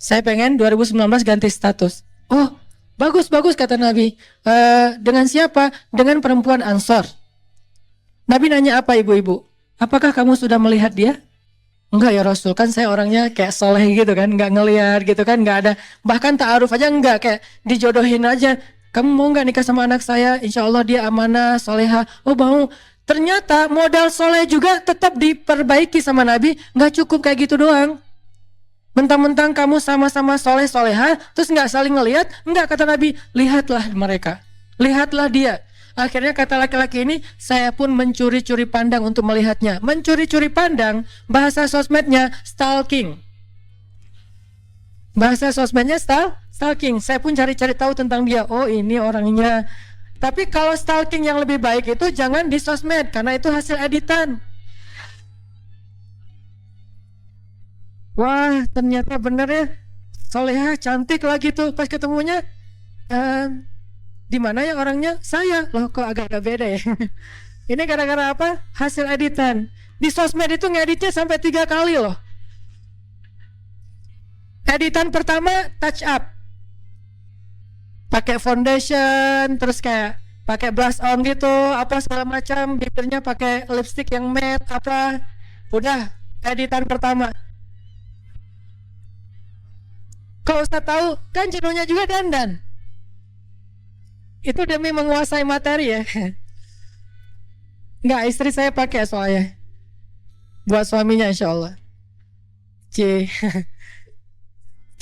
Saya pengen 2019 ganti status. Oh, bagus kata Nabi. Dengan siapa? Dengan perempuan Ansor. Nabi nanya apa ibu-ibu? Apakah kamu sudah melihat dia? Enggak ya Rasul, kan saya orangnya kayak soleh gitu kan, enggak ngelihat gitu kan, enggak ada, bahkan ta'aruf aja enggak, kayak dijodohin aja. Kamu mau enggak nikah sama anak saya? Insya Allah dia amanah, soleha. Oh mau. Ternyata modal soleh juga tetap diperbaiki sama Nabi. Enggak cukup kayak gitu doang. Mentang-mentang kamu sama-sama soleh soleha, terus enggak saling ngelihat. Enggak, kata Nabi, lihatlah mereka, lihatlah dia. Akhirnya kata laki-laki ini, saya pun mencuri-curi pandang untuk melihatnya. Mencuri-curi pandang, bahasa sosmednya stalking. Bahasa sosmednya stalking. Saya pun cari-cari tahu tentang dia. Oh, ini orangnya. Tapi kalau stalking yang lebih baik itu jangan di sosmed, karena itu hasil editan. Wah, ternyata bener ya, soleha, cantik lagi tuh. Pas ketemunya, di mana ya orangnya? Saya. Loh, kok agak-agak beda ya. Ini gara-gara apa? Hasil editan. Di sosmed itu ngeditnya sampai 3 kali loh. Editan pertama touch up, pakai foundation, terus kayak pakai blush on gitu, apa segala macam, bibirnya pakai lipstick yang matte apa. Udah, editan pertama. Kalau Ustaz tahu, kan judulnya juga dandan. Itu demi menguasai materi ya. Enggak, istri saya pakai soalnya. Buat suaminya insya Allah. C.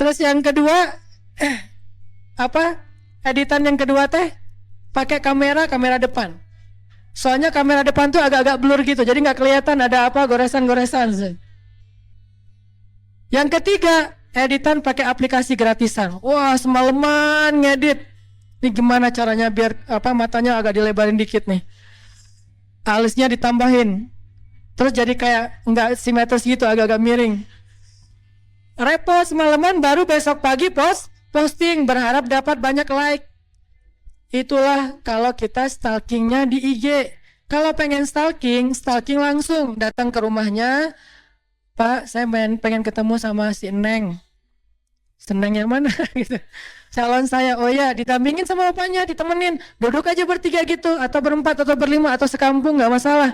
Terus yang kedua, apa? Editan yang kedua teh pakai kamera depan. Soalnya kamera depan tuh agak-agak blur gitu, jadi nggak kelihatan ada apa goresan-goresan. Yang ketiga, editan pakai aplikasi gratisan. Wah, semalaman ngedit. Ini gimana caranya biar apa matanya agak dilebarin dikit nih, alisnya ditambahin, terus jadi kayak nggak simetris gitu, agak-agak miring. Repot semalaman, baru besok pagi posting, berharap dapat banyak like. Itulah kalau kita stalkingnya di IG. Kalau pengen stalking langsung datang ke rumahnya. Pak, saya pengen ketemu sama si Neng. Seneng yang mana gitu, calon saya. Oh ya, didampingin sama bapaknya, ditemenin, duduk aja bertiga gitu, atau berempat, atau berlima, atau sekampung, nggak masalah.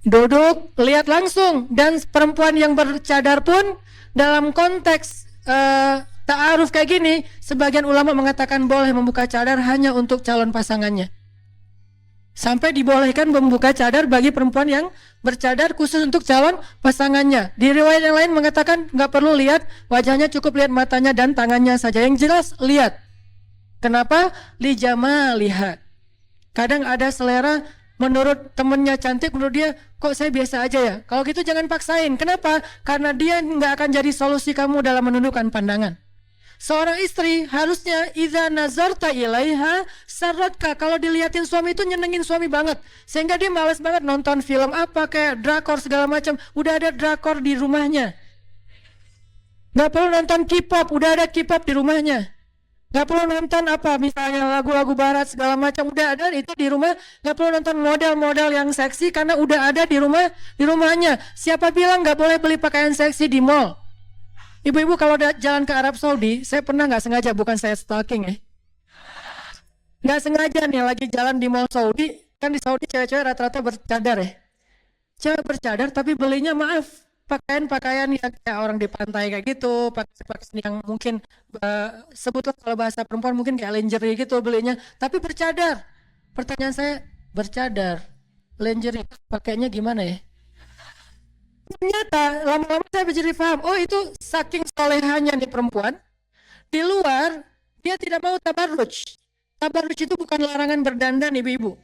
Duduk, lihat langsung. Dan perempuan yang bercadar pun dalam konteks ta'aruf kayak gini, sebagian ulama mengatakan boleh membuka cadar hanya untuk calon pasangannya. Sampai dibolehkan membuka cadar bagi perempuan yang bercadar khusus untuk calon pasangannya. Di riwayat yang lain mengatakan nggak perlu lihat wajahnya, cukup lihat matanya dan tangannya saja. Yang jelas lihat. Kenapa? Lihat. Kadang ada selera, menurut temennya cantik, menurut dia kok saya biasa aja ya. Kalau gitu jangan paksain. Kenapa? Karena dia nggak akan jadi solusi kamu dalam menundukkan pandangan. Seorang istri harusnya idza nazarta ilaiha sarratka. Kalau dilihatin suami itu nyenengin suami banget, sehingga dia malas banget nonton film apa kayak drakor segala macam. Udah ada drakor di rumahnya. Gak perlu nonton K-pop, udah ada K-pop di rumahnya. Gak perlu nonton apa misalnya lagu-lagu barat segala macam, udah ada itu di rumah. Gak perlu nonton model-model yang seksi karena udah ada di rumahnya. Siapa bilang gak boleh beli pakaian seksi di mall? Ibu-ibu kalau jalan ke Arab Saudi, saya pernah nggak sengaja, bukan saya stalking ya, nggak sengaja nih lagi jalan di mall Saudi, kan di Saudi cewek-cewek rata-rata bercadar ya, cewek bercadar tapi belinya maaf pakaian-pakaian yang kayak orang di pantai kayak gitu, pakaian yang mungkin sebutlah kalau bahasa perempuan mungkin kayak lingerie gitu belinya, tapi bercadar. Pertanyaan saya, bercadar, lingerie pakainya gimana ya? Ternyata lama-lama saya menjadi paham, oh itu saking solehannya nih perempuan, di luar dia tidak mau tabarruj. Tabarruj itu bukan larangan berdandan ibu-ibu.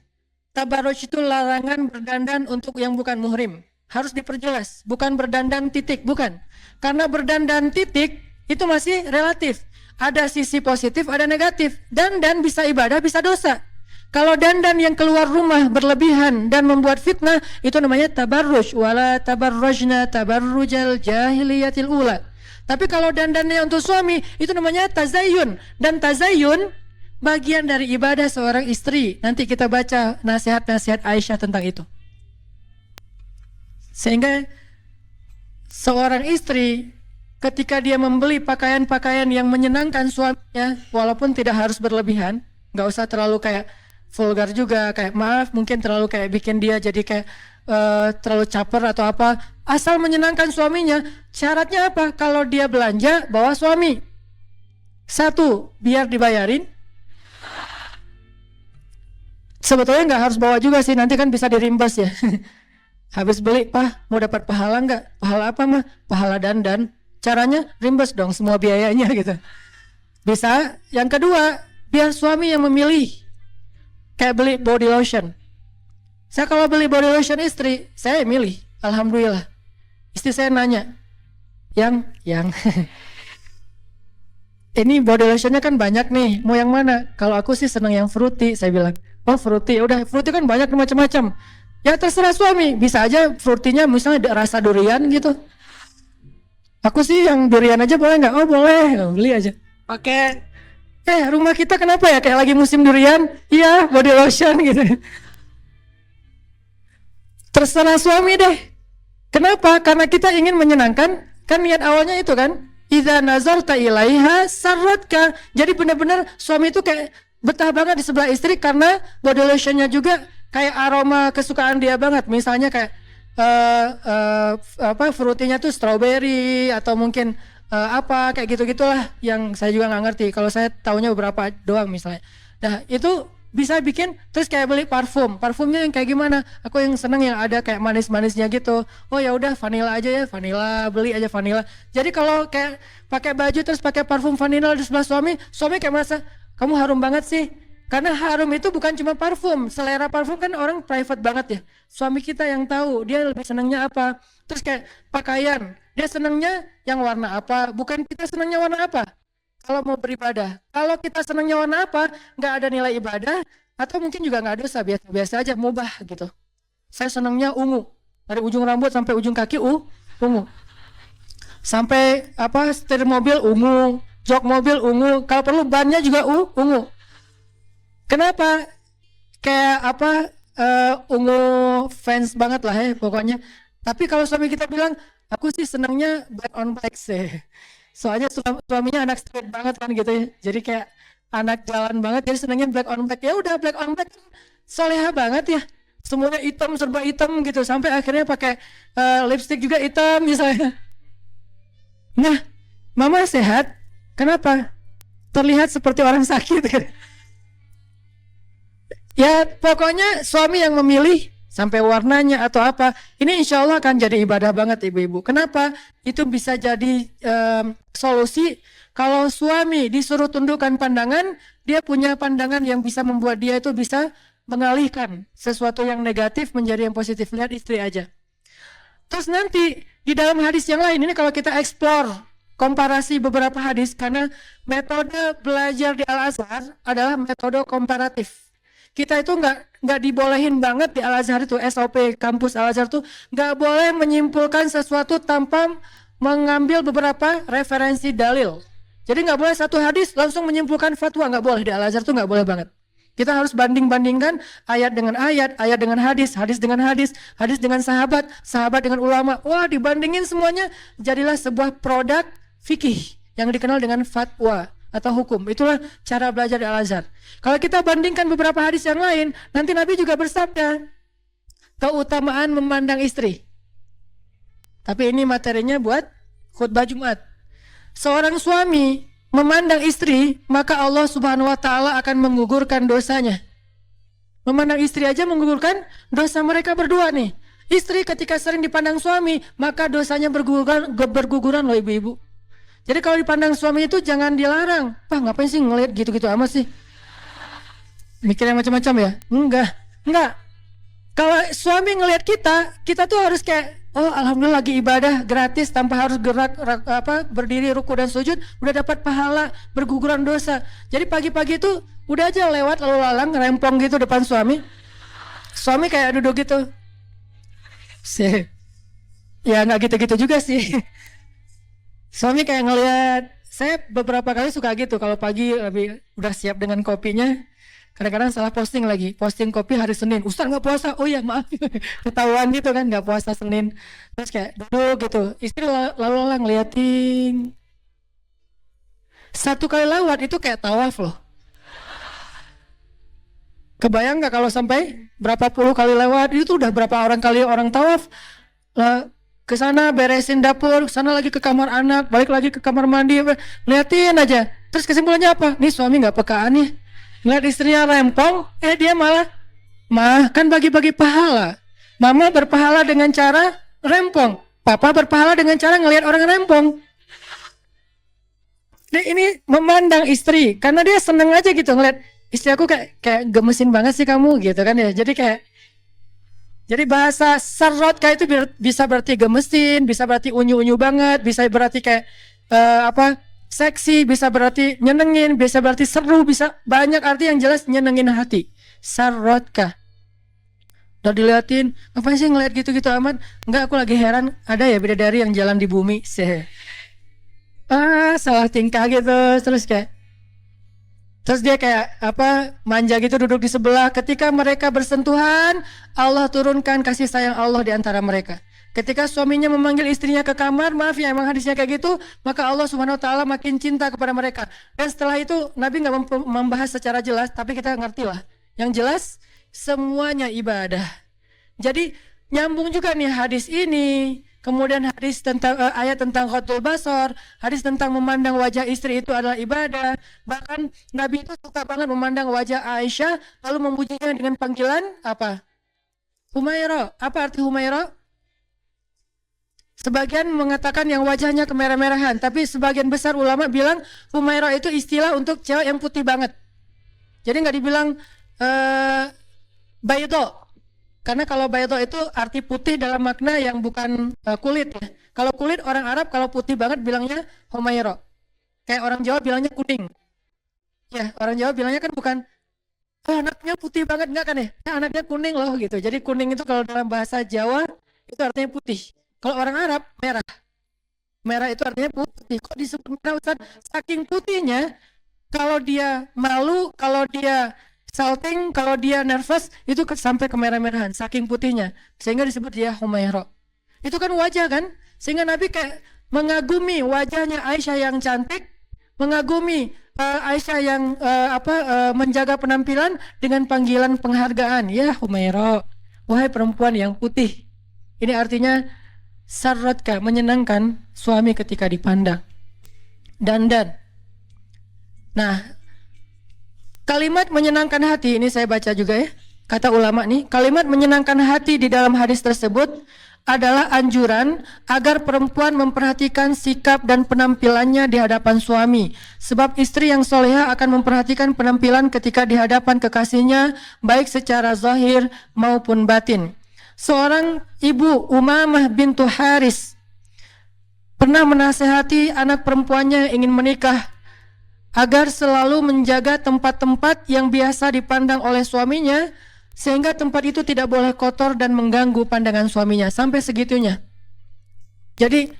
Tabarruj itu larangan berdandan untuk yang bukan muhrim. Harus diperjelas, bukan berdandan titik, bukan. Karena berdandan titik itu masih relatif. Ada sisi positif, ada negatif. Dandan bisa ibadah, bisa dosa. Kalau dandan yang keluar rumah berlebihan dan membuat fitnah, itu namanya tabarruj. Wala tabarrujna tabarrujal jahiliyatil ula. Tapi kalau dandannya untuk suami, itu namanya tazayyun. Dan tazayyun bagian dari ibadah seorang istri. Nanti kita baca nasihat-nasihat Aisyah tentang itu. Sehingga seorang istri ketika dia membeli pakaian-pakaian yang menyenangkan suaminya, walaupun tidak harus berlebihan, nggak usah terlalu kayak vulgar juga, kayak maaf mungkin terlalu kayak bikin dia jadi kayak terlalu caper atau apa, asal menyenangkan suaminya. Syaratnya apa? Kalau dia belanja bawa suami, satu biar dibayarin, sebetulnya nggak harus bawa juga sih, nanti kan bisa dirimbas ya. Habis beli, mau dapat pahala nggak? Pahala apa mah? Pahala dandan. Caranya rimbas dong semua biayanya gitu. Bisa. Yang kedua, biar suami yang memilih. Kayak beli body lotion. Saya kalau beli body lotion istri, saya milih. Alhamdulillah. Istri saya nanya, yang ini body lotionnya kan banyak nih, mau yang mana? Kalau aku sih seneng yang fruity, saya bilang. Oh fruity, udah fruity kan banyak macam-macam. Ya terserah suami, bisa aja fruitynya misalnya rasa durian gitu. Aku sih yang durian aja boleh nggak? Oh boleh, beli aja. Pakai. Rumah kita kenapa ya kayak lagi musim durian? Iya, body lotion gitu. Terserah suami deh. Kenapa? Karena kita ingin menyenangkan. Kan niat awalnya itu kan. Idza nazarta ilaiha sarratka. Jadi benar-benar suami itu kayak betah banget di sebelah istri karena body lotionnya juga kayak aroma kesukaan dia banget. Misalnya kayak fruitinya tuh strawberry atau mungkin apa kayak gitu-gitulah yang saya juga nggak ngerti. Kalau saya taunya beberapa doang misalnya. Nah itu bisa bikin terus kayak beli parfumnya yang kayak gimana? Aku yang seneng yang ada kayak manis-manisnya gitu. Oh ya udah vanilla aja ya, vanilla, beli aja vanilla. Jadi kalau kayak pakai baju terus pakai parfum vanilla di sebelah suami kayak merasa kamu harum banget sih. Karena harum itu bukan cuma parfum, selera parfum kan orang private banget ya. Suami kita yang tahu dia lebih senangnya apa. Terus kayak pakaian, dia senangnya yang warna apa, bukan kita senangnya warna apa. Kalau mau beribadah, kalau kita senangnya warna apa, nggak ada nilai ibadah, atau mungkin juga nggak dosa, biasa-biasa aja, mubah gitu. Saya senangnya ungu, dari ujung rambut sampai ujung kaki ungu. Sampai setir mobil ungu, jok mobil ungu, kalau perlu bannya juga ungu. Kenapa? Kayak ungu fans banget lah ya pokoknya. Tapi kalau suami kita bilang, aku sih senangnya black on black sih. Soalnya suaminya anak street banget kan gitu ya. Jadi kayak anak jalan banget, jadi senangnya black on black. Ya udah black on black, soleha banget ya. Semuanya hitam, serba hitam gitu. Sampai akhirnya pakai lipstick juga hitam misalnya. Nah, mama sehat. Kenapa? Terlihat seperti orang sakit kan. Ya pokoknya suami yang memilih sampai warnanya atau apa, ini insya Allah akan jadi ibadah banget ibu-ibu. Kenapa? Itu bisa jadi solusi. Kalau suami disuruh tundukkan pandangan, dia punya pandangan yang bisa membuat dia itu bisa mengalihkan sesuatu yang negatif menjadi yang positif. Lihat istri aja. Terus nanti di dalam hadis yang lain, ini kalau kita explore komparasi beberapa hadis, karena metode belajar di Al-Azhar adalah metode komparatif. Kita itu nggak dibolehin banget di Al-Azhar itu, SOP kampus Al-Azhar tuh nggak boleh menyimpulkan sesuatu tanpa mengambil beberapa referensi dalil. Jadi nggak boleh satu hadis langsung menyimpulkan fatwa, nggak boleh di Al-Azhar tuh, nggak boleh banget. Kita harus banding-bandingkan ayat dengan ayat, ayat dengan hadis, hadis dengan hadis, hadis dengan sahabat, sahabat dengan ulama. Wah, dibandingin semuanya, jadilah sebuah produk fikih yang dikenal dengan fatwa atau hukum. Itulah cara belajar di Al-Azhar. Kalau kita bandingkan beberapa hadis yang lain, nanti Nabi juga bersabda keutamaan memandang istri. Tapi ini materinya buat khutbah Jumat. Seorang suami memandang istri, maka Allah Subhanahu wa taala akan menggugurkan dosanya. Memandang istri aja menggugurkan dosa mereka berdua nih. Istri ketika sering dipandang suami, maka dosanya berguguran loh ibu-ibu. Jadi kalau dipandang suami itu jangan dilarang. Pak, ngapain sih ngeliat gitu-gitu amat sih? Mikir yang macam-macam ya? Enggak. Kalau suami ngeliat kita tuh harus kayak, oh alhamdulillah lagi ibadah gratis tanpa harus gerak berdiri ruku dan sujud, udah dapat pahala, berguguran dosa. Jadi pagi-pagi itu udah aja lewat lalu lalang rempong gitu depan suami. Suami kayak duduk gitu. Ya nggak gitu-gitu juga sih. Suami kayak ngelihat, saya beberapa kali suka gitu kalau pagi lebih udah siap dengan kopinya, kadang-kadang salah posting lagi, posting kopi hari Senin, Ustaz nggak puasa, oh ya maaf, ketahuan gitu kan nggak puasa Senin, terus kayak duduk gitu, istri lalu ngeliatin, satu kali lewat itu kayak tawaf loh. Kebayang nggak kalau sampai berapa puluh kali lewat, itu udah berapa orang tawaf lah. Ke sana beresin dapur, ke sana lagi ke kamar anak, balik lagi ke kamar mandi, liatin aja. Terus kesimpulannya apa? Nih suami nggak pekaan nih, ngeliat istrinya rempong, dia malah kan bagi-bagi pahala. Mama berpahala dengan cara rempong, papa berpahala dengan cara ngelihat orang rempong. Ini memandang istri, karena dia seneng aja gitu ngeliat istri aku kayak gemesin banget sih kamu gitu kan ya. Jadi bahasa sarot kayak itu bisa berarti gemesin, bisa berarti unyu-unyu banget, bisa berarti kayak seksi, bisa berarti nyenengin, bisa berarti seru, bisa banyak arti yang jelas nyenengin hati. Sarotkah? Udah diliatin, apa sih ngeliat gitu-gitu amat? Enggak, aku lagi heran, ada ya bidadari yang jalan di bumi. Salah tingkah gitu, terus dia kayak manja gitu duduk di sebelah. Ketika mereka bersentuhan, Allah turunkan kasih sayang Allah di antara mereka. Ketika suaminya memanggil istrinya ke kamar, maaf ya emang hadisnya kayak gitu, maka Allah Subhanahu wa taala makin cinta kepada mereka. Dan setelah itu Nabi nggak membahas secara jelas, tapi kita ngerti lah. Yang jelas semuanya ibadah. Jadi nyambung juga nih hadis ini. Kemudian hadis tentang ayat tentang ghaddul basar, hadis tentang memandang wajah istri itu adalah ibadah. Bahkan Nabi itu suka banget memandang wajah Aisyah lalu memujinya dengan panggilan apa? Humaira. Apa arti Humaira? Sebagian mengatakan yang wajahnya kemerah-merahan, tapi sebagian besar ulama bilang Humaira itu istilah untuk cewek yang putih banget. Jadi nggak dibilang baydo. Karena kalau baydo itu arti putih dalam makna yang bukan kulit ya. Kalau kulit orang Arab kalau putih banget bilangnya Humaira. Kayak orang Jawa bilangnya kuning. Ya, orang Jawa bilangnya kan bukan anaknya putih banget, enggak kan ya? Anaknya kuning loh gitu. Jadi kuning itu kalau dalam bahasa Jawa itu artinya putih. Kalau orang Arab merah. Merah itu artinya putih. Kok disebut merah Ustaz? Saking putihnya, kalau dia malu, kalau dia salting, kalau dia nervous itu sampai kemerah-merahan saking putihnya, sehingga disebut dia Humaira. Itu kan wajah kan, sehingga Nabi kayak mengagumi wajahnya Aisyah yang cantik, mengagumi Aisyah yang menjaga penampilan dengan panggilan penghargaan, ya Humaira, wahai perempuan yang putih. Ini artinya sarratka, menyenangkan suami ketika dipandang. Dandan. Nah, Kalimat menyenangkan hati, ini saya baca juga ya, kata ulama nih, kalimat menyenangkan hati di dalam hadis tersebut adalah anjuran agar perempuan memperhatikan sikap dan penampilannya di hadapan suami. Sebab istri yang solehah akan memperhatikan penampilan ketika di hadapan kekasihnya, baik secara zahir maupun batin. Seorang ibu, Umamah bintu Haris, pernah menasehati anak perempuannya yang ingin menikah agar selalu menjaga tempat-tempat yang biasa dipandang oleh suaminya, sehingga tempat itu tidak boleh kotor dan mengganggu pandangan suaminya. Sampai segitunya. Jadi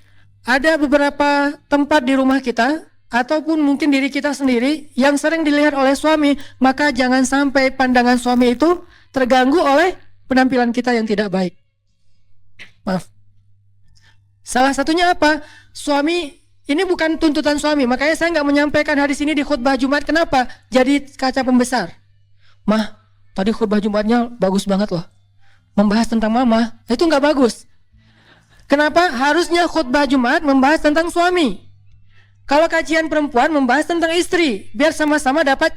ada beberapa tempat di rumah kita ataupun mungkin diri kita sendiri yang sering dilihat oleh suami, maka jangan sampai pandangan suami itu terganggu oleh penampilan kita yang tidak baik. Maaf. Salah satunya apa? Suami, ini bukan tuntutan suami, makanya saya nggak menyampaikan hadis ini di khutbah Jumat. Kenapa? Jadi kaca pembesar. Mah, tadi khutbah Jumatnya bagus banget loh, membahas tentang mama. Itu nggak bagus. Kenapa? Harusnya khutbah Jumat membahas tentang suami. Kalau kajian perempuan membahas tentang istri, biar sama-sama dapat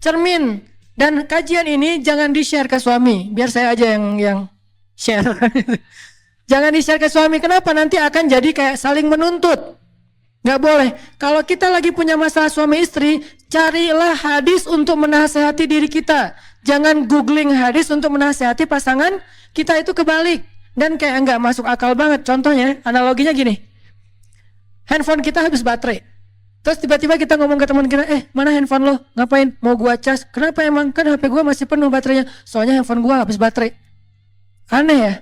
cermin. Dan kajian ini jangan di-share ke suami, biar saya aja yang share. Jangan di-share ke suami. Kenapa? Nanti akan jadi kayak saling menuntut. Nggak boleh. Kalau kita lagi punya masalah suami istri, carilah hadis untuk menasehati diri kita. Jangan googling hadis untuk menasehati pasangan kita, itu kebalik. Dan kayak nggak masuk akal banget. Contohnya, analoginya gini. Handphone kita habis baterai. Terus tiba-tiba kita ngomong ke teman kita, mana handphone lo? Ngapain? Mau gua cas? Kenapa emang? Kan HP gua masih penuh baterainya. Soalnya handphone gua habis baterai. Aneh ya?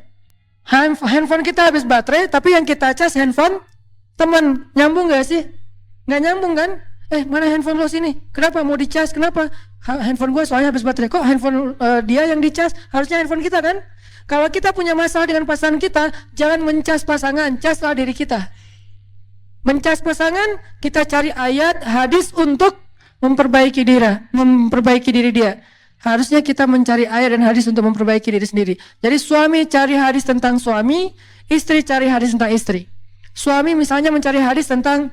Handphone kita habis baterai, tapi yang kita cas handphone teman. Nyambung gak sih? Nggak nyambung kan? Mana handphone lo sini? Kenapa mau dicas? Kenapa? Handphone gue soalnya habis baterai. Kok handphone dia yang dicas? Harusnya handphone kita kan? Kalau kita punya masalah dengan pasangan kita, jangan mencas pasangan, caslah diri kita. Mencas pasangan, kita cari ayat, hadis untuk memperbaiki diri dia. Harusnya kita mencari ayat dan hadis untuk memperbaiki diri sendiri. Jadi suami cari hadis tentang suami, istri cari hadis tentang istri. Suami misalnya mencari hadis tentang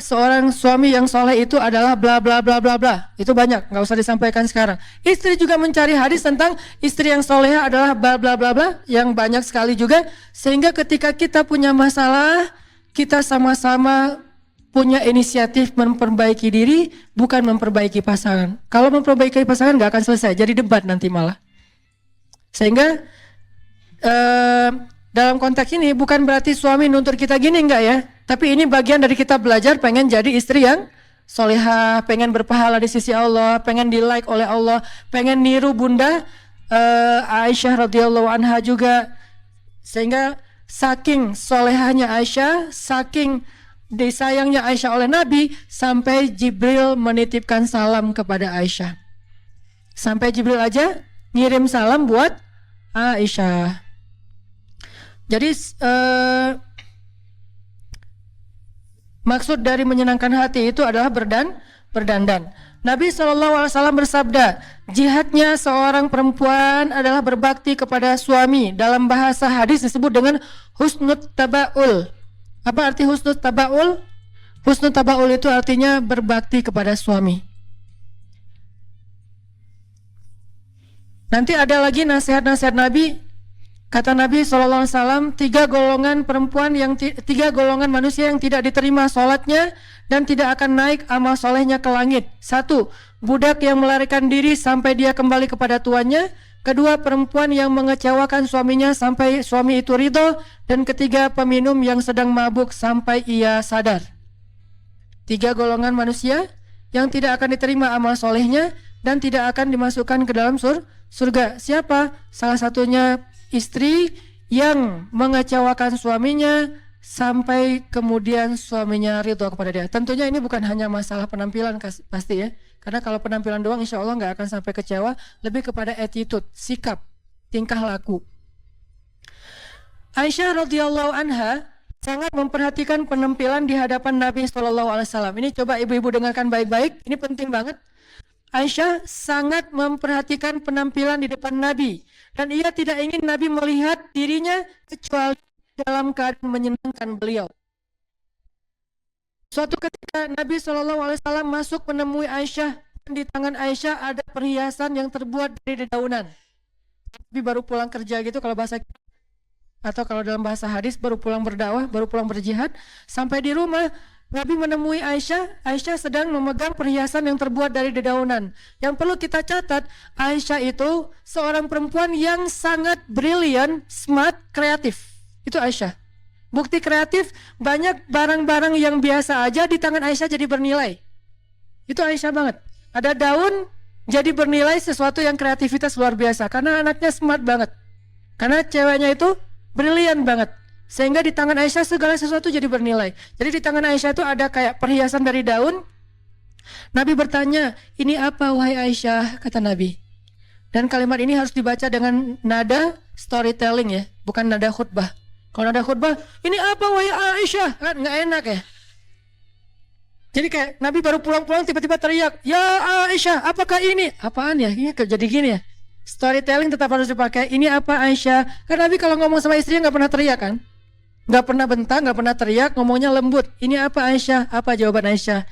seorang suami yang soleh itu adalah bla bla bla bla bla. Itu banyak, nggak usah disampaikan sekarang. Istri juga mencari hadis tentang istri yang soleh adalah bla bla bla bla, yang banyak sekali juga. Sehingga ketika kita punya masalah, kita sama-sama punya inisiatif memperbaiki diri, bukan memperbaiki pasangan. Kalau memperbaiki pasangan nggak akan selesai, jadi debat nanti malah. Sehingga dalam konteks ini bukan berarti suami nuntut kita gini, enggak ya. Tapi ini bagian dari kita belajar pengen jadi istri yang solehah, pengen berpahala di sisi Allah, pengen di-like oleh Allah, pengen niru Bunda Aisyah radhiyallahu anha juga. Sehingga saking solehahnya Aisyah, saking disayangnya Aisyah oleh Nabi, sampai Jibril menitipkan salam kepada Aisyah. Sampai Jibril aja ngirim salam buat Aisyah. Jadi maksud dari menyenangkan hati itu adalah berdandan. Nabi SAW bersabda, jihadnya seorang perempuan adalah berbakti kepada suami. Dalam bahasa hadis disebut dengan husnut tabaul. Apa arti husnut tabaul? Husnut tabaul itu artinya berbakti kepada suami. Nanti ada lagi nasihat-nasihat Nabi. Kata Nabi SAW, tiga golongan manusia yang tidak diterima sholatnya dan tidak akan naik amal solehnya ke langit. 1. Budak yang melarikan diri sampai dia kembali kepada tuannya. 2. Perempuan yang mengecewakan suaminya sampai suami itu ridho. Dan 3. Peminum yang sedang mabuk sampai ia sadar. 3 golongan manusia yang tidak akan diterima amal solehnya dan tidak akan dimasukkan ke dalam surga. Siapa? Salah satunya istri yang mengecewakan suaminya sampai kemudian suaminya ridho kepada dia. Tentunya ini bukan hanya masalah penampilan pasti ya. Karena kalau penampilan doang insya Allah nggak akan sampai kecewa. Lebih kepada attitude, sikap, tingkah laku. Aisyah radhiyallahu anha sangat memperhatikan penampilan di hadapan Nabi SAW. Ini coba ibu-ibu dengarkan baik-baik. Ini penting banget. Aisyah sangat memperhatikan penampilan di depan Nabi. Dan ia tidak ingin Nabi melihat dirinya kecuali dalam keadaan menyenangkan beliau. Suatu ketika Nabi SAW masuk menemui Aisyah, dan di tangan Aisyah ada perhiasan yang terbuat dari dedaunan. Nabi baru pulang kerja gitu kalau bahasa, atau kalau dalam bahasa hadis baru pulang berdakwah, baru pulang berjihad. Sampai di rumah Nabi menemui Aisyah. Aisyah sedang memegang perhiasan yang terbuat dari dedaunan. Yang perlu kita catat, Aisyah itu seorang perempuan yang sangat brilian, smart, kreatif. Itu Aisyah. Bukti kreatif, banyak barang-barang yang biasa aja di tangan Aisyah jadi bernilai. Itu Aisyah banget. Ada daun jadi bernilai sesuatu yang kreativitas luar biasa, karena anaknya smart banget. Karena ceweknya itu brilian banget, sehingga di tangan Aisyah segala sesuatu jadi bernilai. Jadi di tangan Aisyah itu ada kayak perhiasan dari daun. Nabi bertanya, ini apa wahai Aisyah? Kata Nabi. Dan kalimat ini harus dibaca dengan nada storytelling ya, bukan nada khutbah. Kalau nada khutbah, ini apa wahai Aisyah? Kan nggak enak ya. Jadi kayak Nabi baru pulang-pulang tiba-tiba teriak, ya Aisyah, apakah ini? Apaan ya? Ini jadi gini ya. Storytelling tetap harus dipakai. Ini apa Aisyah? Karena Nabi kalau ngomong sama istrinya nggak pernah teriak kan? Nggak pernah bentak, nggak pernah teriak, ngomongnya lembut. Ini apa Aisyah? Apa jawaban Aisyah?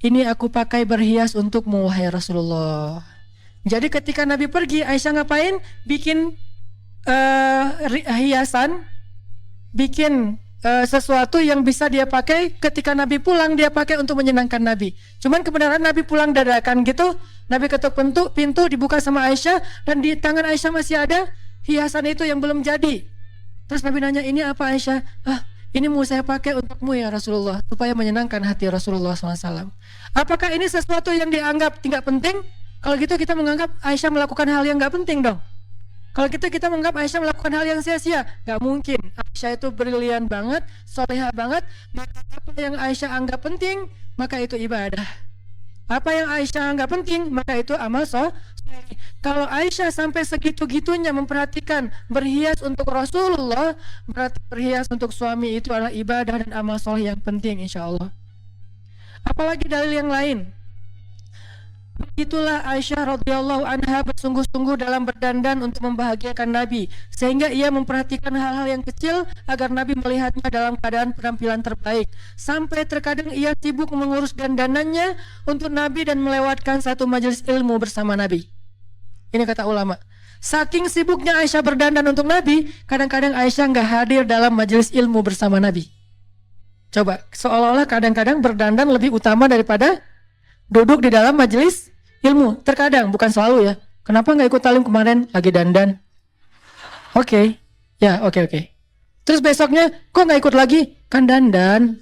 Ini aku pakai berhias untukmu wahai Rasulullah. Jadi ketika Nabi pergi, Aisyah ngapain? Bikin hiasan, bikin sesuatu yang bisa dia pakai ketika Nabi pulang, dia pakai untuk menyenangkan Nabi. Cuman kebenaran Nabi pulang dadakan gitu. Nabi ketuk pintu dibuka sama Aisyah, dan di tangan Aisyah masih ada hiasan itu yang belum jadi. Terus Nabi nanya, ini apa Aisyah? Ini mau saya pakai untukmu ya Rasulullah, supaya menyenangkan hati Rasulullah SAW. Apakah ini sesuatu yang dianggap tidak penting? Kalau gitu kita menganggap Aisyah melakukan hal yang gak penting dong. Kalau kita menganggap Aisyah melakukan hal yang sia-sia, gak mungkin. Aisyah itu brilian banget, soleha banget. Maka apa yang Aisyah anggap penting, maka itu ibadah. Apa yang Aisyah anggap penting, maka itu amal soleh. Kalau Aisyah sampai segitu-gitunya memperhatikan berhias untuk Rasulullah, berarti berhias untuk suami itu adalah ibadah dan amal soleh yang penting insya Allah. Apalagi dalil yang lain. Itulah Aisyah radhiyallahu anha bersungguh-sungguh dalam berdandan untuk membahagiakan Nabi, sehingga ia memperhatikan hal-hal yang kecil agar Nabi melihatnya dalam keadaan penampilan terbaik. Sampai terkadang ia sibuk mengurus dandanannya untuk Nabi dan melewatkan satu majelis ilmu bersama Nabi. Ini kata ulama. Saking sibuknya Aisyah berdandan untuk Nabi, kadang-kadang Aisyah nggak hadir dalam majelis ilmu bersama Nabi. Coba, seolah-olah kadang-kadang berdandan lebih utama daripada duduk di dalam majelis ilmu. Terkadang, bukan selalu ya. Kenapa nggak ikut talim kemarin? Lagi dandan. Oke. Terus besoknya, kok nggak ikut lagi? Kan dandan.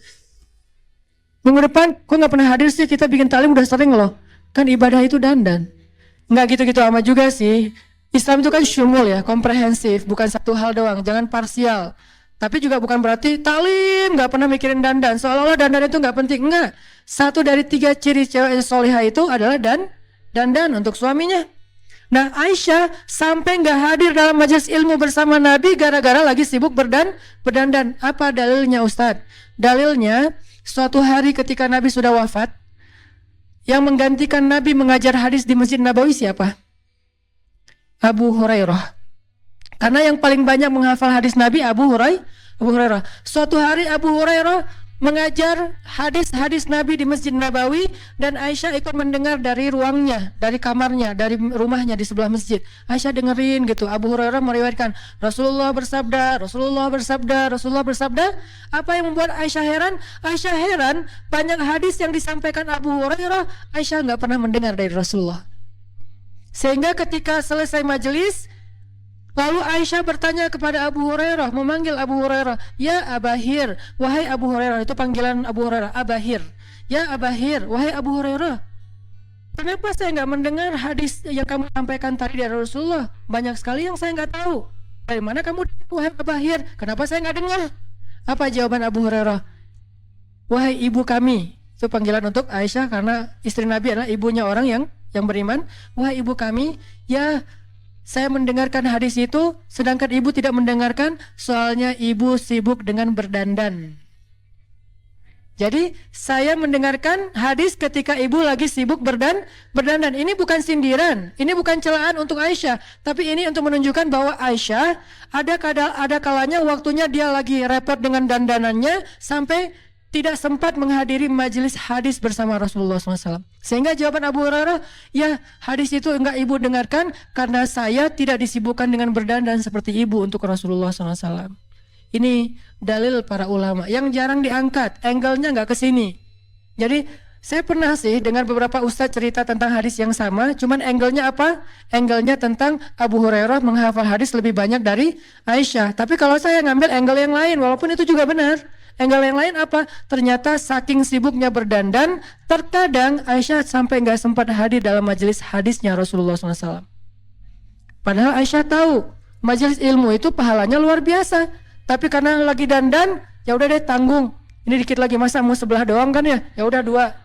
Minggu depan, kok nggak pernah hadir sih? Kita bikin talim udah sering loh. Kan ibadah itu dandan. Nggak gitu-gitu amat juga sih. Islam itu kan syumul ya, komprehensif. Bukan satu hal doang, jangan parsial. Tapi juga bukan berarti talim nggak pernah mikirin dandan. Seolah-olah dandan itu nggak penting. Enggak. Satu dari 3 ciri cewek solihah itu adalah dandan untuk suaminya. Nah Aisyah sampai nggak hadir dalam majelis ilmu bersama Nabi gara-gara lagi sibuk berdandan. Apa dalilnya Ustadz? Dalilnya suatu hari ketika Nabi sudah wafat, yang menggantikan Nabi mengajar hadis di Masjid Nabawi siapa? Abu Hurairah. Karena yang paling banyak menghafal hadis Nabi Abu Hurairah. Suatu hari Abu Hurairah mengajar hadis-hadis Nabi di Masjid Nabawi, dan Aisyah ikut mendengar dari ruangnya, dari kamarnya, dari rumahnya di sebelah masjid. Aisyah dengerin gitu. Abu Hurairah meriwayatkan Rasulullah bersabda. Apa yang membuat Aisyah heran? Aisyah heran banyak hadis yang disampaikan Abu Hurairah Aisyah nggak pernah mendengar dari Rasulullah. Sehingga ketika selesai majelis, lalu Aisyah bertanya kepada Abu Hurairah, memanggil Abu Hurairah, ya Abahir, wahai Abu Hurairah. Itu panggilan Abu Hurairah, Abahir. Ya Abahir, wahai Abu Hurairah, kenapa saya nggak mendengar hadis yang kamu sampaikan tadi dari Rasulullah? Banyak sekali yang saya nggak tahu. Dari mana kamu, wahai Abahir? Kenapa saya nggak dengar? Apa jawaban Abu Hurairah? Wahai ibu kami. Itu panggilan untuk Aisyah karena istri Nabi adalah ibunya orang yang beriman. Wahai ibu kami, ya saya mendengarkan hadis itu, sedangkan ibu tidak mendengarkan, soalnya ibu sibuk dengan berdandan. Jadi saya mendengarkan hadis ketika ibu lagi sibuk berdandan. Ini bukan sindiran, ini bukan celaan untuk Aisyah, tapi ini untuk menunjukkan bahwa Aisyah ada kalanya waktunya dia lagi repot dengan dandanannya, sampai tidak sempat menghadiri majelis hadis bersama Rasulullah SAW. Sehingga jawaban Abu Hurairah, ya hadis itu enggak ibu dengarkan karena saya tidak disibukkan dengan berdandan seperti ibu untuk Rasulullah SAW. Ini dalil para ulama yang jarang diangkat, angle-nya enggak ke sini. Jadi saya pernah sih dengar beberapa ustadz cerita tentang hadis yang sama, cuman angle-nya apa? Angle-nya tentang Abu Hurairah menghafal hadis lebih banyak dari Aisyah. Tapi kalau saya ngambil angle yang lain, walaupun itu juga benar, angle yang lain apa? Ternyata saking sibuknya berdandan, terkadang Aisyah sampai nggak sempat hadir dalam majelis hadisnya Rasulullah SAW. Padahal Aisyah tahu majelis ilmu itu pahalanya luar biasa, tapi karena lagi dandan, ya udah deh tanggung. Ini dikit lagi, masa mau sebelah doang kan ya? Ya udah 2.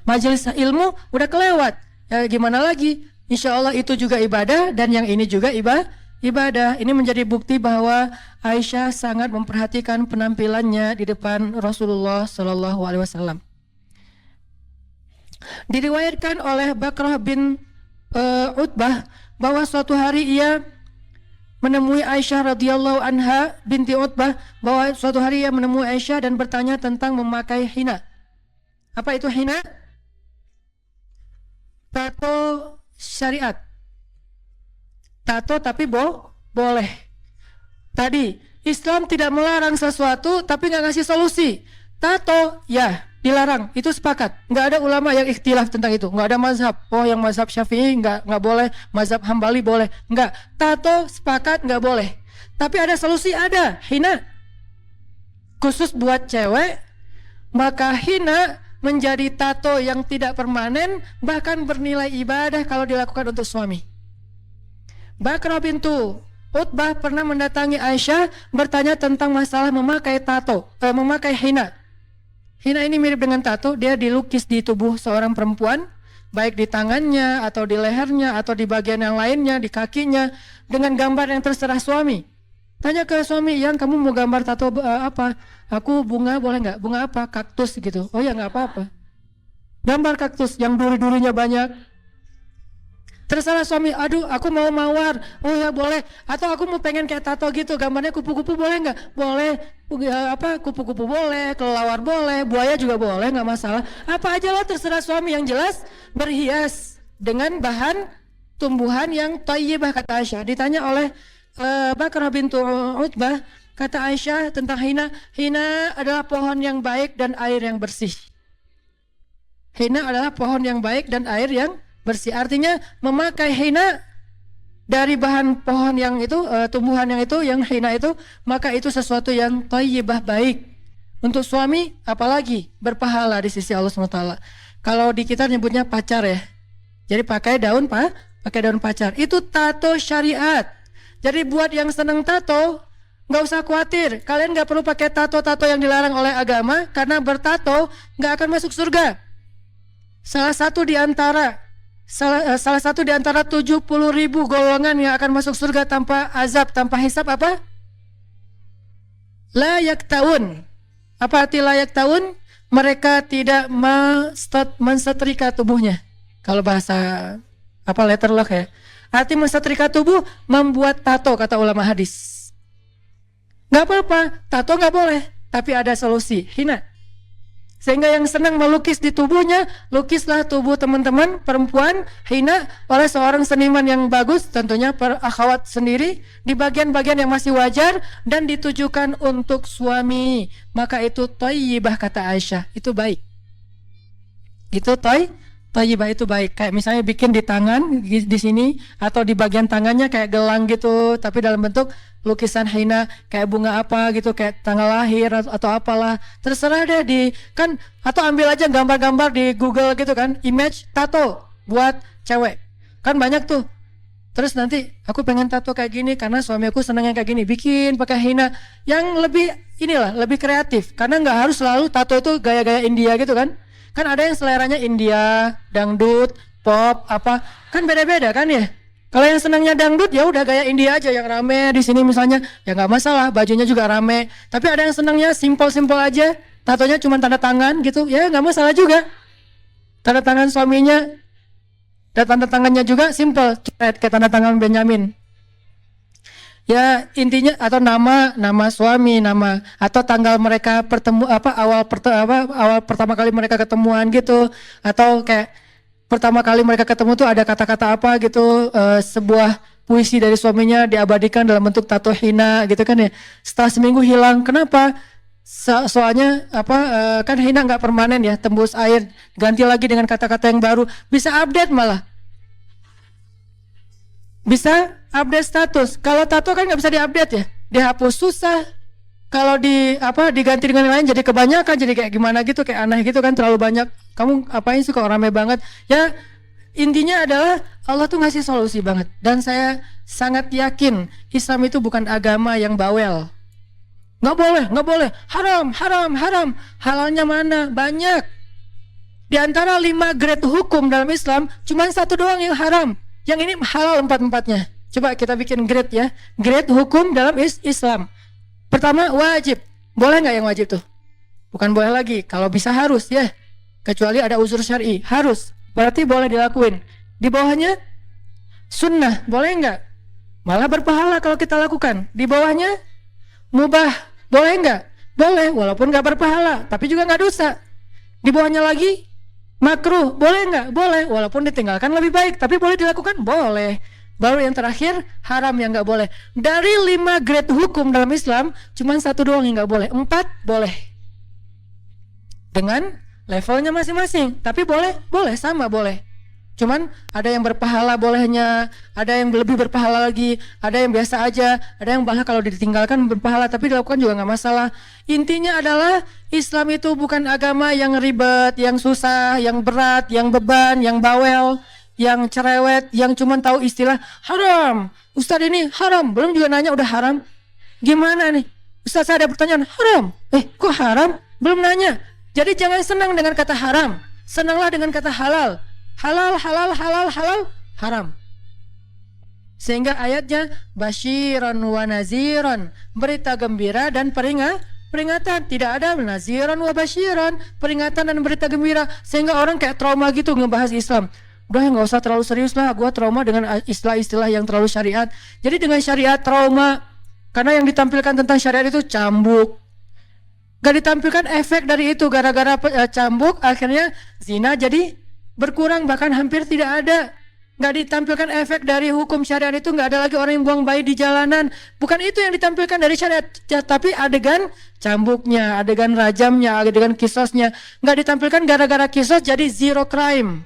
Majelis ilmu udah kelewat. Ya gimana lagi? Insya Allah itu juga ibadah dan yang ini juga ibadah. Ini menjadi bukti bahwa Aisyah sangat memperhatikan penampilannya di depan Rasulullah Shallallahu Alaihi Wasallam. Diriwayatkan oleh Bakrah bin Utbah bahwa suatu hari ia menemui Aisyah radhiyallahu anha binti Utbah, bahwa suatu hari ia menemui Aisyah dan bertanya tentang memakai hina. Apa itu hina? Tato syariat. Tato tapi boleh. Tadi Islam tidak melarang sesuatu tapi nggak ngasih solusi. Tato ya dilarang, itu sepakat. Nggak ada ulama yang ikhtilaf tentang itu. Nggak ada mazhab. Oh yang mazhab Syafi'i nggak boleh, mazhab Hambali boleh. Nggak. Tato sepakat nggak boleh. Tapi ada solusi, ada hina. Khusus buat cewek, maka hina menjadi tato yang tidak permanen, bahkan bernilai ibadah kalau dilakukan untuk suami. Bakrah bintu Utbah pernah mendatangi Aisyah bertanya tentang masalah memakai tato, memakai hina. Hina ini mirip dengan tato, dia dilukis di tubuh seorang perempuan, baik di tangannya atau di lehernya atau di bagian yang lainnya, di kakinya, dengan gambar yang terserah suami. Tanya ke suami, yang kamu mau gambar tato apa? Aku bunga boleh nggak? Bunga apa? Kaktus gitu. Oh ya nggak apa-apa. Gambar kaktus yang duri-durinya banyak. Terserah suami, aduh aku mau mawar. Oh ya boleh. Atau aku mau pengen kayak tato gitu, gambarnya kupu-kupu boleh nggak? Boleh. Kupu-kupu boleh, kelelawar boleh, buaya juga boleh, nggak masalah. Apa aja lah terserah suami, yang jelas berhias dengan bahan tumbuhan yang thayyibah, kata Aisyah. Ditanya oleh Bakrah bintu Utbah, kata Aisyah tentang hina, hina adalah pohon yang baik dan air yang bersih. Hina adalah pohon yang baik dan air yang bersih. Artinya memakai hina dari bahan pohon yang itu, tumbuhan yang itu, yang hina itu, maka itu sesuatu yang thayyibah, baik. Untuk suami apalagi berpahala di sisi Allah SWT. Kalau di kita nyebutnya pacar ya. Jadi pakai daun pacar. Itu tato syariat. Jadi buat yang seneng tato, nggak usah khawatir. Kalian nggak perlu pakai tato-tato yang dilarang oleh agama, karena bertato nggak akan masuk surga. Salah satu di antara 70.000 golongan yang akan masuk surga tanpa azab, tanpa hisab apa? La yaktaun. Apa arti la yaktaun? Mereka tidak mensetrika tubuhnya. Kalau bahasa apa letterlock ya. Arti mensetrika tubuh, membuat tato, kata ulama hadis. Gak apa-apa, tato gak boleh, tapi ada solusi, hina. Sehingga yang senang melukis di tubuhnya, lukislah tubuh teman-teman perempuan hina oleh seorang seniman yang bagus, tentunya per akhwat sendiri, di bagian-bagian yang masih wajar dan ditujukan untuk suami. Maka itu thayyibah, kata Aisyah, itu baik. Itu thayyibah, itu baik. Kayak misalnya bikin di tangan di sini atau di bagian tangannya kayak gelang gitu, tapi dalam bentuk lukisan hina, kayak bunga apa gitu, kayak tanggal lahir atau apalah. Terserah deh kan, atau ambil aja gambar-gambar di Google gitu kan, image tato buat cewek. Kan banyak tuh. Terus nanti aku pengen tato kayak gini karena suami aku senangnya kayak gini, bikin pakai hina yang lebih lebih kreatif. Karena nggak harus selalu tato itu gaya-gaya India gitu kan. Kan ada yang seleranya India, dangdut, pop, apa, kan beda-beda kan ya. Kalau yang senangnya dangdut ya udah gaya India aja yang rame di sini misalnya, ya nggak masalah, bajunya juga rame. Tapi ada yang senangnya simpel-simpel aja, tatonya cuma tanda tangan gitu, ya nggak masalah juga. Tanda tangan suaminya dan tanda tangannya juga simpel, kayak tanda tangan Benyamin. Ya intinya atau nama suami, nama atau tanggal mereka awal pertama kali mereka ketemuan gitu, atau kayak pertama kali mereka ketemu tuh ada kata-kata apa gitu, sebuah puisi dari suaminya diabadikan dalam bentuk tato hina gitu kan ya. Setelah seminggu hilang, kenapa? Soalnya kan hina nggak permanen ya, tembus air, ganti lagi dengan kata-kata yang baru, bisa update malah. Bisa update status. Kalau tato kan nggak bisa diupdate ya, dihapus susah. Kalau diganti dengan yang lain jadi kebanyakan, jadi kayak gimana gitu, kayak aneh gitu kan, terlalu banyak. Kamu apain sih kok rame banget? Ya intinya adalah Allah tuh ngasih solusi banget. Dan saya sangat yakin Islam itu bukan agama yang bawel. Nggak boleh, haram. Halalnya mana? Banyak. Di antara 5 grade hukum dalam Islam, cuma 1 doang yang haram. Yang ini halal 4-4-nya. Coba kita bikin grade ya. Grade hukum dalam Islam. Pertama, wajib. Boleh nggak yang wajib tuh? Bukan boleh lagi, kalau bisa harus ya. Kecuali ada uzur syar'i, harus. Berarti boleh dilakuin. Di bawahnya, sunnah. Boleh nggak? Malah berpahala kalau kita lakukan. Di bawahnya, mubah. Boleh nggak? Boleh, walaupun nggak berpahala, tapi juga nggak dosa. Di bawahnya lagi, makruh. Boleh nggak? Boleh, walaupun ditinggalkan lebih baik, tapi boleh dilakukan? Boleh. Baru yang terakhir, haram yang nggak boleh. Dari 5 grade hukum dalam Islam, cuma 1 doang yang nggak boleh. 4 boleh. Dengan levelnya masing-masing, tapi boleh sama boleh. Cuman ada yang berpahala bolehnya, ada yang lebih berpahala lagi, ada yang biasa aja, ada yang bahkan kalau ditinggalkan berpahala tapi dilakukan juga nggak masalah. Intinya adalah Islam itu bukan agama yang ribet, yang susah, yang berat, yang beban, yang bawel, yang cerewet, yang cuman tahu istilah haram. Ustadz ini haram, belum juga nanya udah haram. Gimana nih? Ustadz saya ada pertanyaan, haram. Kok haram? Belum nanya. Jadi jangan senang dengan kata haram, senanglah dengan kata halal. Halal, haram. Sehingga ayatnya basyiran wa naziran, berita gembira dan peringatan. Tidak ada naziran wa basyiran, peringatan dan berita gembira. Sehingga orang kayak trauma gitu ngebahas Islam. Udah nggak usah terlalu serius lah, gua trauma dengan istilah-istilah yang terlalu syariat. Jadi dengan syariat trauma, karena yang ditampilkan tentang syariat itu cambuk. Gak ditampilkan efek dari itu, gara-gara cambuk akhirnya zina jadi berkurang, bahkan hampir tidak ada. Gak ditampilkan efek dari hukum syariat itu, gak ada lagi orang yang buang bayi di jalanan. Bukan itu yang ditampilkan dari syariat, tapi adegan cambuknya, adegan rajamnya, adegan kisosnya. Gak ditampilkan gara-gara kisos jadi zero crime.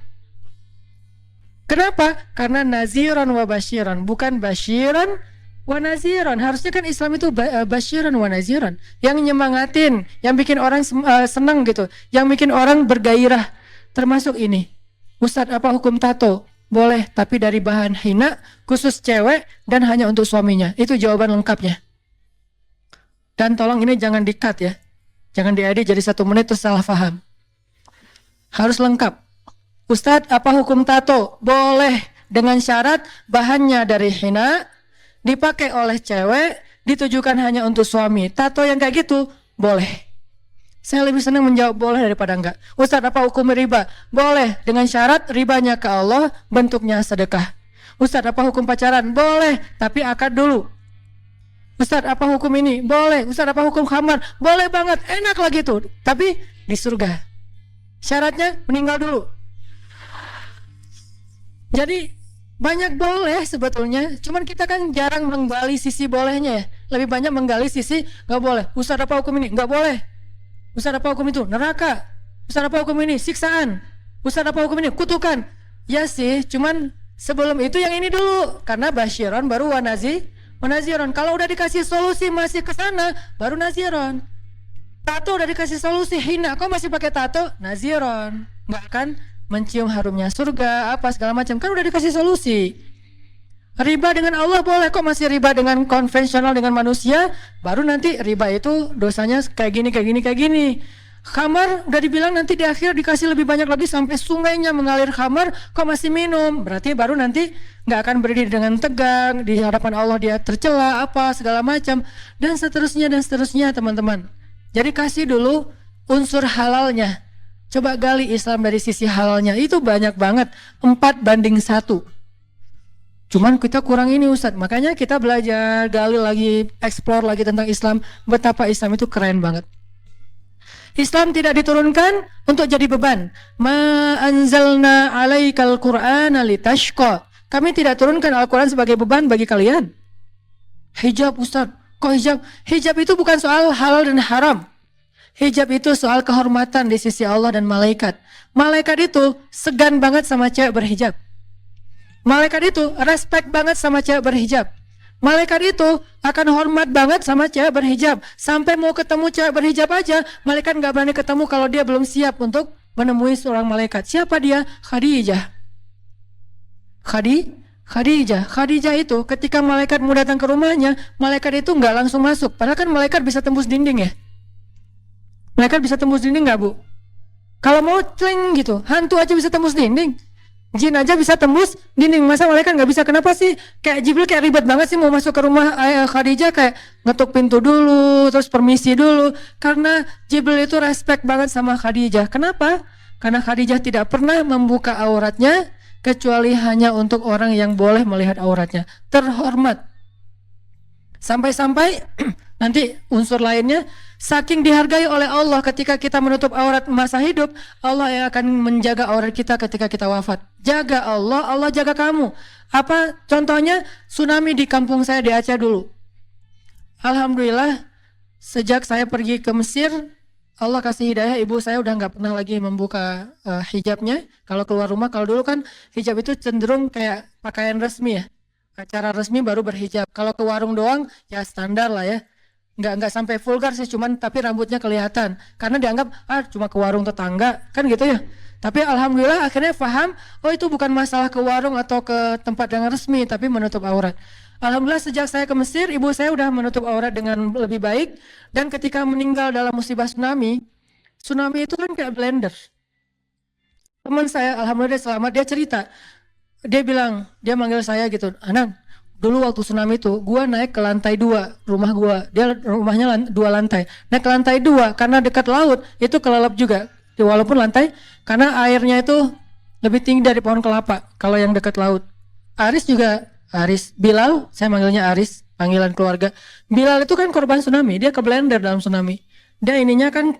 Kenapa? Karena naziran wa basyiran, bukan basyiran wa naziran. Harusnya kan Islam itu basyiran wa naziran, yang nyemangatin, yang bikin orang senang gitu, yang bikin orang bergairah. Termasuk ini, Ustadz apa hukum tato? Boleh, tapi dari bahan hina, khusus cewek dan hanya untuk suaminya. Itu jawaban lengkapnya. Dan tolong ini jangan di-cut ya, jangan diedit jadi 1 menit terus salah paham. Harus lengkap. Ustadz apa hukum tato? Boleh, dengan syarat bahannya dari hina, dipakai oleh cewek, ditujukan hanya untuk suami. Tato yang kayak gitu boleh. Saya lebih senang menjawab boleh daripada enggak. Ustadz apa hukum riba? Boleh, dengan syarat ribanya ke Allah, bentuknya sedekah. Ustadz apa hukum pacaran? Boleh, tapi akad dulu. Ustadz apa hukum ini? Boleh. Ustadz apa hukum khamar? Boleh banget, enak lagi tuh, tapi di surga. Syaratnya meninggal dulu. Jadi banyak boleh sebetulnya, cuman kita kan jarang menggali sisi bolehnya ya. Lebih banyak menggali sisi nggak boleh. Ustadz apa hukum ini? Nggak boleh. Ustadz apa hukum itu? Neraka. Ustadz apa hukum ini? Siksaan. Ustadz apa hukum ini? Kutukan. Ya sih, cuman sebelum itu yang ini dulu, karena basyiron baru wanaziron. Kalau udah dikasih solusi masih ke sana, baru naziron. Tato udah dikasih solusi hina, kok masih pakai tato? Naziron. Nggak akan mencium harumnya surga, apa segala macam, kan udah dikasih solusi. Riba dengan Allah boleh, kok masih riba dengan konvensional dengan manusia? Baru nanti riba itu dosanya kayak gini. Khamar udah dibilang nanti di akhir dikasih lebih banyak lagi sampai sungainya mengalir khamar, kok masih minum? Berarti baru nanti nggak akan berdiri dengan tegang di hadapan Allah, dia tercela apa segala macam, dan seterusnya teman-teman. Jadi kasih dulu unsur halalnya. Coba gali Islam dari sisi halalnya, itu banyak banget, 4:1. Cuman kita kurang ini Ustadz, makanya kita belajar, gali lagi, explore lagi tentang Islam, betapa Islam itu keren banget. Islam tidak diturunkan untuk jadi beban. Ma anzalna 'alaikal Qur'ana litashqa. Kami tidak turunkan Al-Quran sebagai beban bagi kalian. Hijab Ustaz, kok hijab? Hijab itu bukan soal halal dan haram. Hijab itu soal kehormatan di sisi Allah dan malaikat. Malaikat itu segan banget sama cewek berhijab. Malaikat itu respect banget sama cewek berhijab. Malaikat itu akan hormat banget sama cewek berhijab. Sampai mau ketemu cewek berhijab aja, malaikat gak berani ketemu kalau dia belum siap untuk menemui seorang malaikat. Siapa dia? Khadijah. Khadijah itu ketika malaikat mau datang ke rumahnya, malaikat itu gak langsung masuk. Padahal kan malaikat bisa tembus dinding ya. Malaikat bisa tembus dinding gak bu? Kalau mau cling gitu, hantu aja bisa tembus dinding. Jin aja bisa tembus dinding, masa malaikat nggak bisa? Kenapa sih? Kayak Jibril kayak ribet banget sih mau masuk ke rumah Khadijah, kayak ngetuk pintu dulu, terus permisi dulu. Karena Jibril itu respect banget sama Khadijah. Kenapa? Karena Khadijah tidak pernah membuka auratnya kecuali hanya untuk orang yang boleh melihat auratnya. Terhormat. Sampai-sampai nanti unsur lainnya, saking dihargai oleh Allah ketika kita menutup aurat masa hidup, Allah yang akan menjaga aurat kita ketika kita wafat. Jaga Allah, Allah jaga kamu. Apa contohnya? Tsunami di kampung saya di Aceh dulu. Alhamdulillah, sejak saya pergi ke Mesir, Allah kasih hidayah, ibu saya udah gak pernah lagi membuka hijabnya. Kalau keluar rumah, kalau dulu kan hijab itu cenderung kayak pakaian resmi ya. Acara resmi baru berhijab. Kalau ke warung doang ya standar lah ya. Nggak sampai vulgar sih, cuman tapi rambutnya kelihatan. Karena dianggap cuma ke warung tetangga kan gitu ya. Tapi alhamdulillah akhirnya paham, oh itu bukan masalah ke warung atau ke tempat yang resmi, tapi menutup aurat. Alhamdulillah sejak saya ke Mesir, ibu saya udah menutup aurat dengan lebih baik. Dan ketika meninggal dalam musibah tsunami itu kan kayak blender. Teman saya alhamdulillah dia selamat, dia cerita. Dia bilang, dia manggil saya gitu, Anang, dulu waktu tsunami itu, gua naik ke lantai 2 rumah gua. Dia rumahnya 2 lantai. Naik ke lantai 2 karena dekat laut, itu kelelep juga. Walaupun lantai, karena airnya itu lebih tinggi dari pohon kelapa kalau yang dekat laut. Aris, Bilal, saya manggilnya Aris, panggilan keluarga. Bilal itu kan korban tsunami, dia ke blender dalam tsunami. Dia ininya kan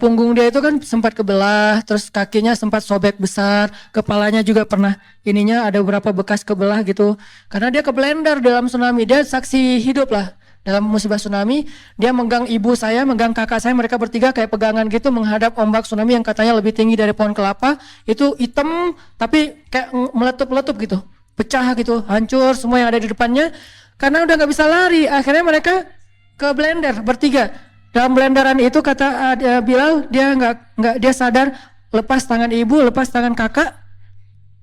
punggung dia itu kan sempat kebelah, terus kakinya sempat sobek besar, kepalanya juga pernah ininya ada beberapa bekas kebelah gitu. Karena dia ke blender dalam tsunami, dia saksi hidup lah dalam musibah tsunami. Dia megang ibu saya, megang kakak saya, mereka bertiga kayak pegangan gitu menghadap ombak tsunami yang katanya lebih tinggi dari pohon kelapa. Itu hitam tapi kayak meletup-letup gitu, pecah gitu, hancur semua yang ada di depannya. Karena udah nggak bisa lari, akhirnya mereka ke blender bertiga. Dalam blenderan itu kata Bilal, dia nggak dia sadar, lepas tangan ibu, lepas tangan kakak,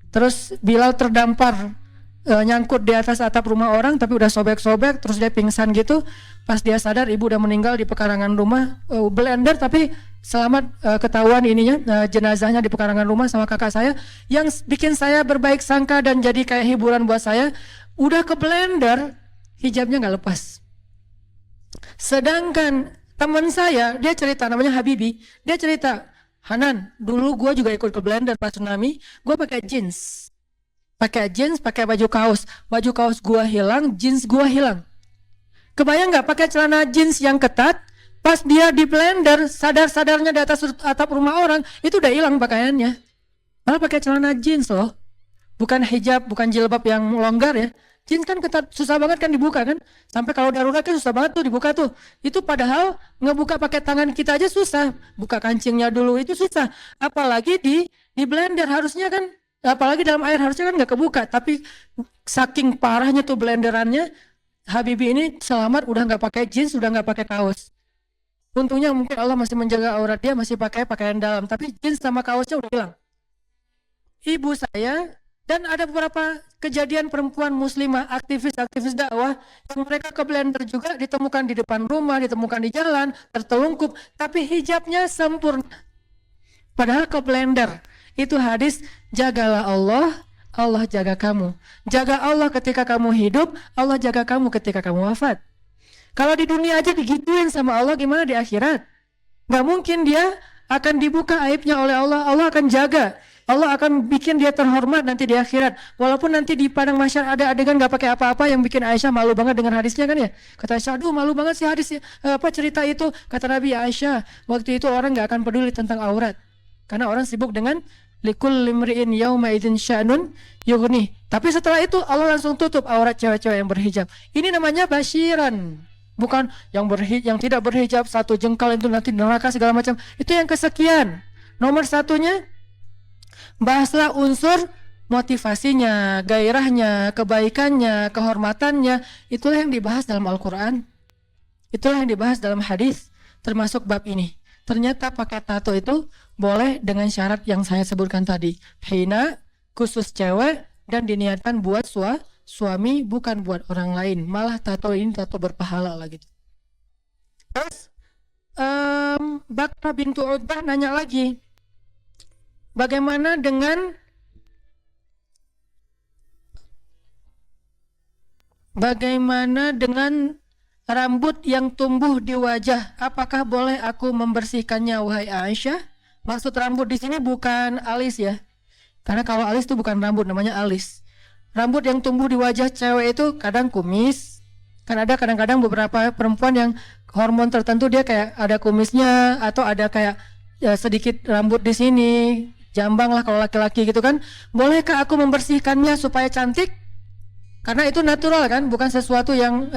terus Bilal terdampar nyangkut di atas atap rumah orang, tapi udah sobek-sobek, terus dia pingsan gitu. Pas dia sadar, ibu udah meninggal di pekarangan rumah, blender tapi selamat, ketahuan ininya jenazahnya di pekarangan rumah sama kakak saya. Yang bikin saya berbaik sangka dan jadi kayak hiburan buat saya, udah ke blender, hijabnya nggak lepas. Sedangkan teman saya, dia cerita, namanya Habibi, dia cerita, Hanan, dulu gue juga ikut ke blender pas tsunami, gue pakai jeans, pakai baju kaos gue hilang, jeans gue hilang. Kebayang nggak pakai celana jeans yang ketat, pas dia di blender, sadar-sadarnya di atas atap rumah orang, itu udah hilang pakaiannya. Malah pakai celana jeans loh, bukan hijab, bukan jilbab yang longgar ya. Jeans kan ketat, susah banget kan dibuka kan, sampai kalau darurat kan susah banget tuh dibuka tuh. Itu padahal ngebuka pakai tangan kita aja susah, buka kancingnya dulu itu susah, apalagi di blender. Harusnya kan, apalagi dalam air harusnya kan nggak kebuka, tapi saking parahnya tuh blenderannya, Habibi ini selamat, udah nggak pakai jeans, udah nggak pakai kaos. Untungnya mungkin Allah masih menjaga aurat dia, masih pakai pakaian dalam, tapi jeans sama kaosnya udah hilang. Ibu saya. Dan ada beberapa kejadian perempuan muslimah, aktivis dakwah, yang mereka ke blender juga, ditemukan di depan rumah, ditemukan di jalan, tertelungkup, tapi hijabnya sempurna. Padahal ke blender. Itu hadis, jagalah Allah, Allah jaga kamu. Jaga Allah ketika kamu hidup, Allah jaga kamu ketika kamu wafat. Kalau di dunia aja digituin sama Allah, gimana di akhirat? Gak mungkin dia akan dibuka aibnya oleh Allah, Allah akan jaga. Allah akan bikin dia terhormat nanti di akhirat. Walaupun nanti di padang mahsyar ada adegan gak pakai apa-apa yang bikin Aisyah malu banget dengan hadisnya kan ya. Kata Aisyah, aduh malu banget sih hadisnya, cerita itu. Kata Nabi, Aisyah, waktu itu orang gak akan peduli tentang aurat. Karena orang sibuk dengan likul limri'in yauma idzin sya'nun yughni. Tapi setelah itu Allah langsung tutup aurat cewek-cewek yang berhijab. Ini namanya basyiran. Bukan yang tidak berhijab satu jengkal itu nanti neraka segala macam. Itu yang kesekian. Nomor satunya, bahaslah unsur motivasinya, gairahnya, kebaikannya, kehormatannya. Itulah yang dibahas dalam Al-Quran. Itulah yang dibahas dalam hadis, termasuk bab ini. Ternyata pakai tato itu boleh dengan syarat yang saya sebutkan tadi. Hina, khusus cewek, dan diniatkan buat suami, bukan buat orang lain. Malah tato ini tato berpahala lah gitu. Terus Bakrah bintu Utbah nanya lagi, bagaimana dengan rambut yang tumbuh di wajah? Apakah boleh aku membersihkannya, wahai Aisyah? Maksud rambut di sini bukan alis ya. Karena kalau alis itu bukan rambut, namanya alis. Rambut yang tumbuh di wajah cewek itu kadang kumis. Kan ada kadang-kadang beberapa perempuan yang hormon tertentu dia kayak ada kumisnya, atau ada kayak sedikit rambut di sini, jambang lah kalau laki-laki gitu kan. Bolehkah aku membersihkannya supaya cantik? Karena itu natural kan, bukan sesuatu yang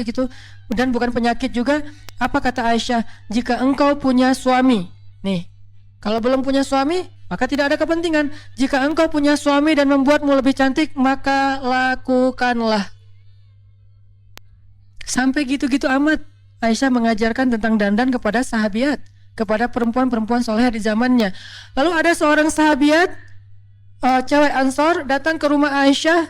gitu, dan bukan penyakit juga. Apa kata Aisyah? Jika engkau punya suami, nih, kalau belum punya suami maka tidak ada kepentingan. Jika engkau punya suami dan membuatmu lebih cantik, maka lakukanlah. Sampai gitu-gitu amat Aisyah mengajarkan tentang dandan kepada sahabiat, kepada perempuan-perempuan soleh di zamannya. Lalu ada seorang sahabiat, cewek Ansor, datang ke rumah Aisyah.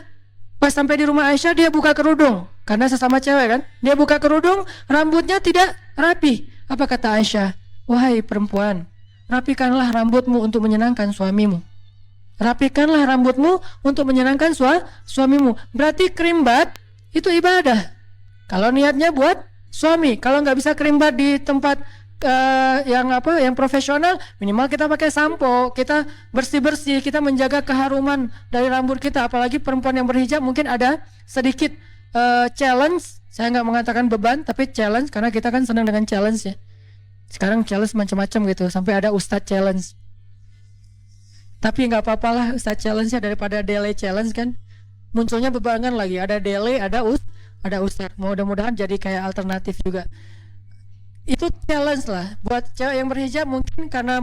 Pas sampai di rumah Aisyah, dia buka kerudung. Karena sesama cewek kan, dia buka kerudung, rambutnya tidak rapi. Apa kata Aisyah? Wahai perempuan, rapikanlah rambutmu untuk menyenangkan suamimu. Rapikanlah rambutmu untuk menyenangkan suamimu. Berarti kerimbat itu ibadah. Kalau niatnya buat suami, kalau nggak bisa kerimbat di tempat yang profesional, minimal kita pakai sampo, kita bersih-bersih, kita menjaga keharuman dari rambut kita. Apalagi perempuan yang berhijab mungkin ada sedikit challenge. Saya nggak mengatakan beban, tapi challenge, karena kita kan senang dengan challenge ya. Sekarang challenge macam-macam gitu, sampai ada Ustadz challenge. Tapi nggak apa-apalah Ustadz challenge-nya daripada Dele challenge kan. Munculnya bebarengan lagi, ada Dele, ada Ustadz. Mudah-mudahan jadi kayak alternatif juga. Itu challenge lah buat cewek yang berhijab, mungkin karena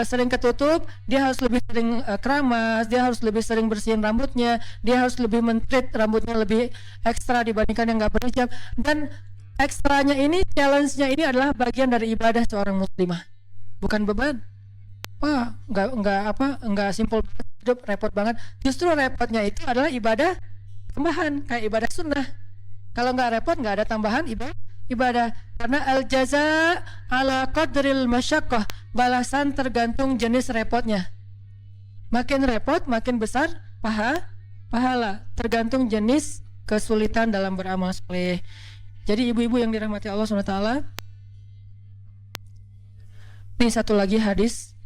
sering ketutup, dia harus lebih sering keramas, dia harus lebih sering bersihin rambutnya, dia harus lebih men-treat rambutnya lebih ekstra dibandingkan yang nggak berhijab. Dan ekstranya ini, challenge-nya ini adalah bagian dari ibadah seorang muslimah, bukan beban. Wah, nggak simpel hidup, repot banget. Justru repotnya itu adalah ibadah tambahan, kayak ibadah sunnah. Kalau nggak repot, nggak ada tambahan ibadah. Karena al-jaza ala qadril masyaqqah, balasan tergantung jenis repotnya. Makin repot, makin besar pahala, tergantung jenis kesulitan dalam beramal soleh. Jadi ibu-ibu yang dirahmati Allah SWT, ini satu lagi hadis.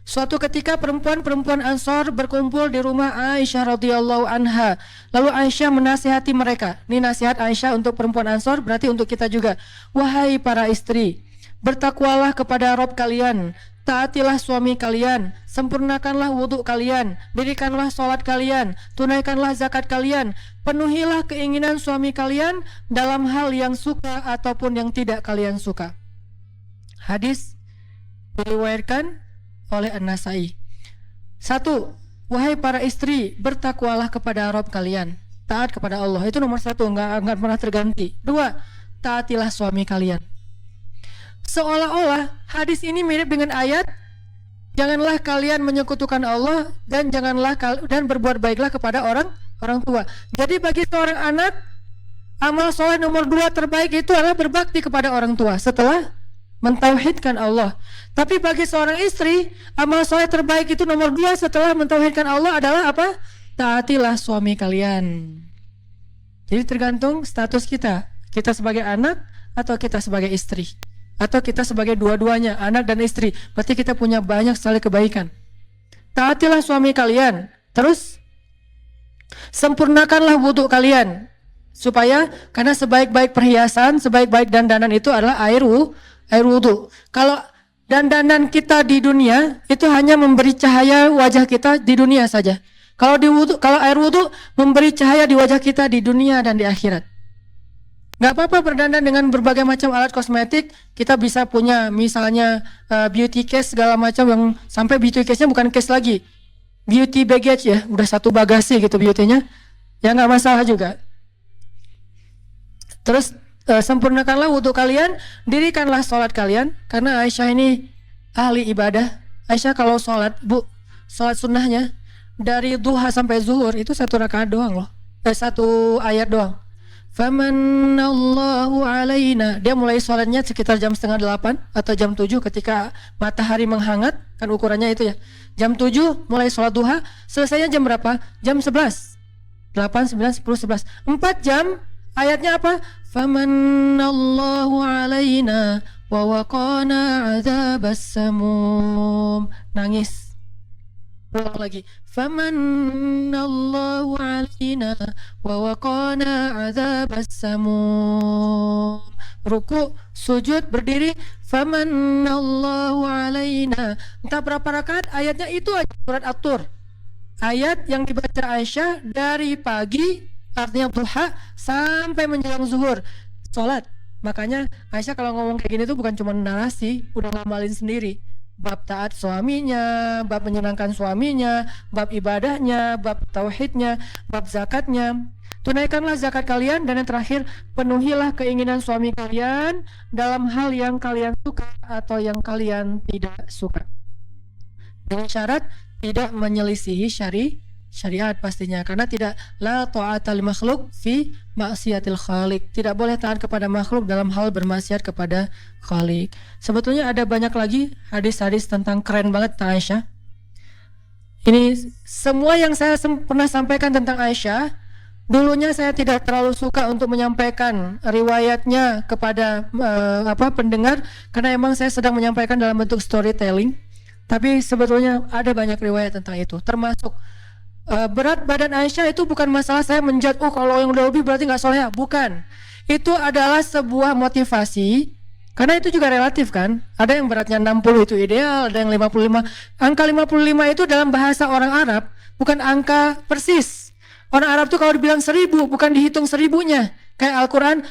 Suatu ketika perempuan-perempuan Ansor berkumpul di rumah Aisyah radhiyallahu anha. Lalu Aisyah menasihati mereka. Ini nasihat Aisyah untuk perempuan Ansor, berarti untuk kita juga. Wahai para istri, bertakwalah kepada Rabb kalian, taatilah suami kalian, sempurnakanlah wudhu kalian, dirikanlah sholat kalian, tunaikanlah zakat kalian, penuhilah keinginan suami kalian dalam hal yang suka ataupun yang tidak kalian suka. Hadis diriwayatkan oleh An-Nasai. 1. Wahai para istri, bertakwalah kepada Rabb kalian, taat kepada Allah. Itu nomor 1, nggak pernah terganti. 2. Taatilah suami kalian. Seolah-olah hadis ini mirip dengan ayat, janganlah kalian menyekutukan Allah dan berbuat baiklah kepada orang tua. Jadi bagi seorang anak, amal soleh nomor 2 terbaik itu adalah berbakti kepada orang tua setelah mentauhidkan Allah. Tapi bagi seorang istri, amal soleh terbaik itu nomor 2 setelah mentauhidkan Allah adalah apa? Taatilah suami kalian. Jadi tergantung status kita sebagai anak atau kita sebagai istri, atau kita sebagai dua-duanya, anak dan istri. Berarti kita punya banyak sekali kebaikan. taatilah suami kalian. Terus sempurnakanlah wudhu kalian, supaya karena sebaik-baik perhiasan, sebaik-baik dandanan itu adalah air wudhu. Kalau dandanan kita di dunia itu hanya memberi cahaya wajah kita di dunia saja. Kalau air wudhu memberi cahaya di wajah kita di dunia dan di akhirat. Gak apa-apa berdandan dengan berbagai macam alat kosmetik. Kita bisa punya misalnya beauty case segala macam, yang sampai beauty case-nya bukan case lagi, beauty baggage ya, udah satu bagasi gitu beauty-nya, ya nggak masalah juga. Terus sempurnakanlah wudhu kalian, dirikanlah sholat kalian, karena Aisyah ini ahli ibadah. Aisyah kalau sholat, sholat sunnahnya dari duha sampai zuhur itu 1 rakaat doang loh, 1 ayat doang. Famanallahu alaina. Dia mulai sholatnya sekitar jam 7:30 atau jam 7 ketika matahari menghangat, kan ukurannya itu ya. Jam 7 mulai sholat duha, selesainya jam berapa? Jam 11. 8, 9, 10, 11. 4 jam. Ayatnya apa? Famanallahu alaina wa waqana adzabas samum. Nangis. Ulang lagi. Famanallahu alaina wa waqana adzabas samum. Ruku, sujud, berdiri. Famanallahu alaina. Entah berapa rakaat, ayatnya itu aja, surat At-Tur. Ayat yang dibaca Aisyah dari pagi, artinya duha, sampai menjelang zuhur, sholat. Makanya Aisyah kalau ngomong kayak gini tuh bukan cuma narasi, udah ngamalin sendiri. Bab taat suaminya, bab menyenangkan suaminya, bab ibadahnya, bab tauhidnya, bab zakatnya. Tunaikanlah zakat kalian, dan yang terakhir, penuhilah keinginan suami kalian dalam hal yang kalian suka atau yang kalian tidak suka, dengan syarat tidak menyelisihi syariat pastinya, karena tidak la ta'ata li makhluk fi maksiatil khaliq. Tidak boleh taat kepada makhluk dalam hal bermaksiat kepada khaliq. Sebetulnya ada banyak lagi hadis-hadis tentang keren banget tentang Aisyah. Ini semua yang saya pernah sampaikan tentang Aisyah. Dulunya saya tidak terlalu suka untuk menyampaikan riwayatnya kepada pendengar, karena emang saya sedang menyampaikan dalam bentuk storytelling. Tapi sebetulnya ada banyak riwayat tentang itu, termasuk berat badan Aisyah itu bukan masalah saya menjudge, oh kalau yang udah lebih berarti nggak soleh. Bukan. Itu adalah sebuah motivasi, karena itu juga relatif kan. Ada yang beratnya 60 itu ideal, ada yang 55. Angka 55 itu dalam bahasa orang Arab bukan angka persis. Orang Arab tuh kalau dibilang 1000 bukan dihitung 1000-nya. Kayak Al-Quran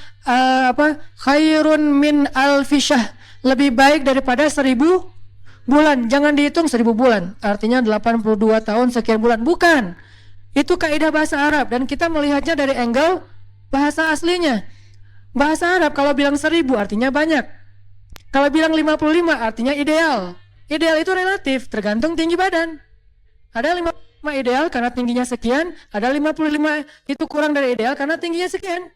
khairun min alfisyah, lebih baik daripada 1000 bulan. Jangan dihitung 1000 bulan, artinya 82 tahun sekian bulan. Bukan. Itu kaidah bahasa Arab, dan kita melihatnya dari angle bahasa aslinya. Bahasa Arab kalau bilang 1000 artinya banyak. Kalau bilang 55 artinya ideal. Ideal itu relatif, tergantung tinggi badan. Ada 55 ideal karena tingginya sekian, ada 55 itu kurang dari ideal karena tingginya sekian.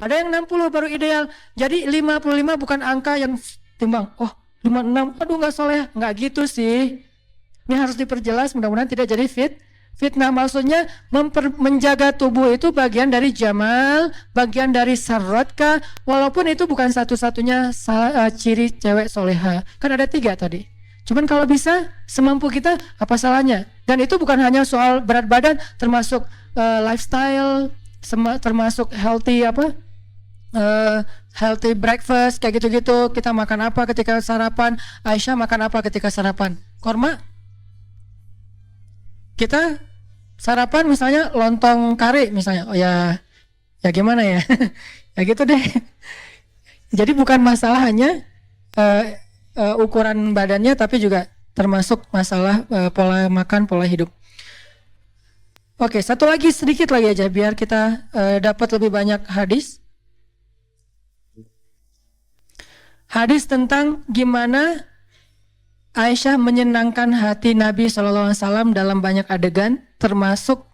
Ada yang 60 baru ideal. Jadi 55 bukan angka yang timbang, oh 56, aduh nggak soleh, nggak gitu sih. Ini harus diperjelas, mudah-mudahan tidak jadi fitnah. Maksudnya menjaga tubuh itu bagian dari jamal, bagian dari sarotka, walaupun itu bukan satu-satunya ciri cewek soleha. Kan ada 3 tadi. Cuman kalau bisa semampu kita, apa salahnya? Dan itu bukan hanya soal berat badan, termasuk lifestyle, termasuk healthy healthy breakfast, kayak gitu-gitu. Kita makan apa ketika sarapan? Aisyah makan apa ketika sarapan? Korma. Kita sarapan misalnya lontong kari misalnya. Oh ya gimana ya? Ya gitu deh. Jadi bukan masalah hanya ukuran badannya, tapi juga termasuk masalah pola makan, pola hidup. Oke, satu lagi sedikit lagi aja biar kita dapat lebih banyak hadis. Hadis tentang gimana Aisyah menyenangkan hati Nabi SAW dalam banyak adegan, termasuk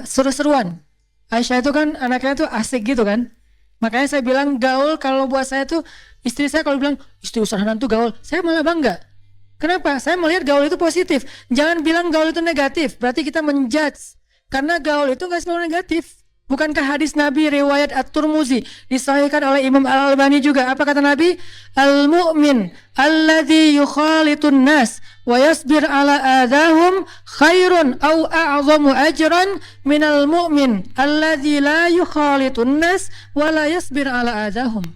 seru-seruan. Aisyah itu kan anaknya tuh asik gitu kan. Makanya saya bilang gaul, kalau buat saya tuh, istri saya kalau bilang istri usahanan tuh gaul, saya malah bangga. Kenapa? Saya melihat gaul itu positif. Jangan bilang gaul itu negatif, berarti kita menjudge. Karena gaul itu gak selalu negatif. Bukankah hadis Nabi riwayat At-Tirmidzi disahihkan oleh Imam Al-Albani juga? Apa kata Nabi? Al-mu'min alladzi yukhalitun nas wa yasbir ala adahum khairun aw a'zamu ajran minal mu'min alladzi la yukhalitun nas wa la yasbir ala adahum.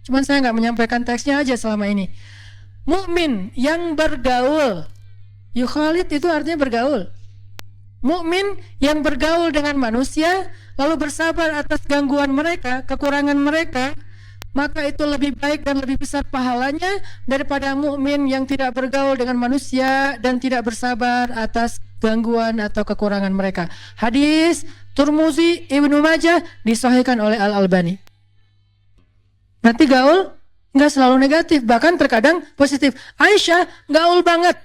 Cuman saya nggak menyampaikan teksnya aja selama ini. Mukmin yang bergaul, yukhalit itu artinya bergaul. Mukmin yang bergaul dengan manusia lalu bersabar atas gangguan mereka, kekurangan mereka, maka itu lebih baik dan lebih besar pahalanya daripada mukmin yang tidak bergaul dengan manusia dan tidak bersabar atas gangguan atau kekurangan mereka. Hadis Tirmidzi, Ibnu Majah disahihkan oleh Al-Albani. Nanti gaul nggak selalu negatif, bahkan terkadang positif. Aisyah gaul banget.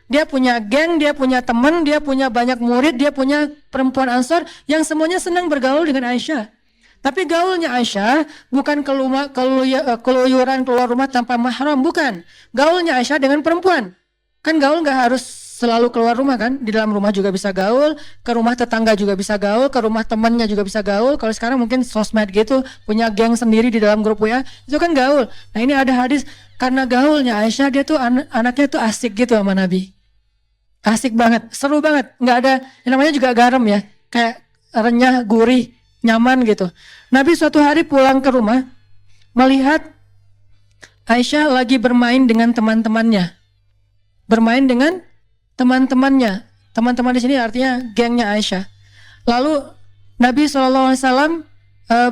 Dia punya geng, dia punya teman, dia punya banyak murid, dia punya perempuan Ansor yang semuanya senang bergaul dengan Aisyah. Tapi gaulnya Aisyah bukan keluyuran keluar rumah tanpa mahram, bukan. Gaulnya Aisyah dengan perempuan. Kan gaul nggak harus selalu keluar rumah kan? Di dalam rumah juga bisa gaul, ke rumah tetangga juga bisa gaul, ke rumah temannya juga bisa gaul. Kalau sekarang mungkin sosmed gitu, punya geng sendiri di dalam grup WA, itu kan gaul. Nah ini ada hadis, karena gaulnya Aisyah, dia tuh anaknya tuh asik gitu sama Nabi. Asik banget, seru banget, nggak ada yang namanya juga garam ya, kayak renyah, gurih, nyaman gitu. Nabi suatu hari pulang ke rumah melihat Aisyah lagi bermain dengan teman-temannya. Bermain dengan teman-temannya. Teman-teman di sini artinya gengnya Aisyah. Lalu Nabi SAW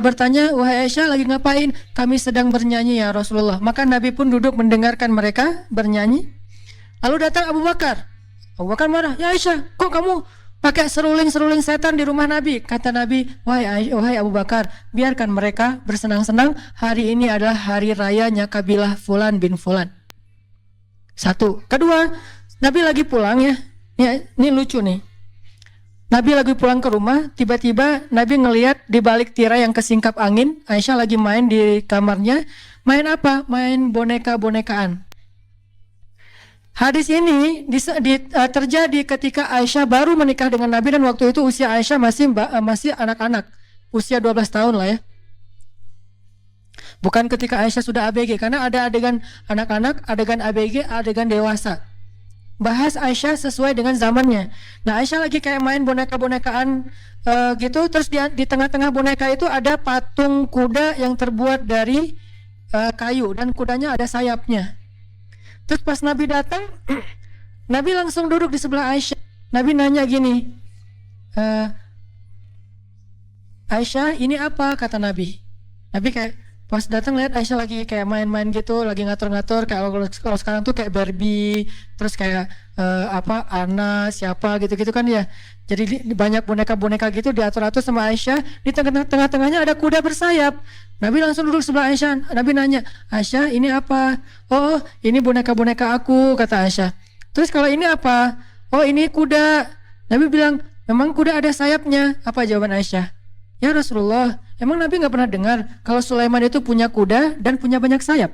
bertanya, wahai Aisyah lagi ngapain? Kami sedang bernyanyi ya Rasulullah. Maka Nabi pun duduk mendengarkan mereka bernyanyi. Lalu datang Abu Bakar. Abu Bakar marah, ya Aisyah, kok kamu pakai seruling-seruling setan di rumah Nabi? Kata Nabi, wahai Abu Bakar, biarkan mereka bersenang-senang. Hari ini adalah hari rayanya kabilah Fulan bin Fulan. Satu. Kedua, Nabi lagi pulang ya. Ini lucu nih. Nabi lagi pulang ke rumah, tiba-tiba Nabi ngelihat di balik tirai yang kesingkap angin, Aisyah lagi main di kamarnya. Main apa? Main boneka-bonekaan. Hadis ini terjadi ketika Aisyah baru menikah dengan Nabi, dan waktu itu usia Aisyah masih anak-anak, usia 12 tahun lah ya. Bukan ketika Aisyah sudah ABG, karena ada adegan anak-anak, adegan ABG, adegan dewasa. Bahas Aisyah sesuai dengan zamannya. Nah Aisyah lagi kayak main boneka-bonekaan gitu, terus di tengah-tengah boneka itu ada patung kuda yang terbuat dari kayu, dan kudanya ada sayapnya. Terus pas Nabi datang, Nabi langsung duduk di sebelah Aisyah. Nabi nanya gini, Aisyah ini apa? Kata Nabi. Nabi kayak pas datang lihat Aisyah lagi kayak main-main gitu, lagi ngatur-ngatur kayak kalau sekarang tuh kayak Barbie, terus kayak Anna siapa gitu-gitu kan ya. Jadi banyak boneka-boneka gitu diatur-atur sama Aisyah. Di tengah-tengahnya ada kuda bersayap. Nabi langsung duduk sebelah Aisyah. Nabi nanya, Aisyah ini apa? Oh ini boneka-boneka aku, kata Aisyah. Terus kalau ini apa? Oh ini kuda. Nabi bilang, memang kuda ada sayapnya. Apa jawaban Aisyah? Ya Rasulullah, emang Nabi gak pernah dengar kalau Sulaiman itu punya kuda dan punya banyak sayap?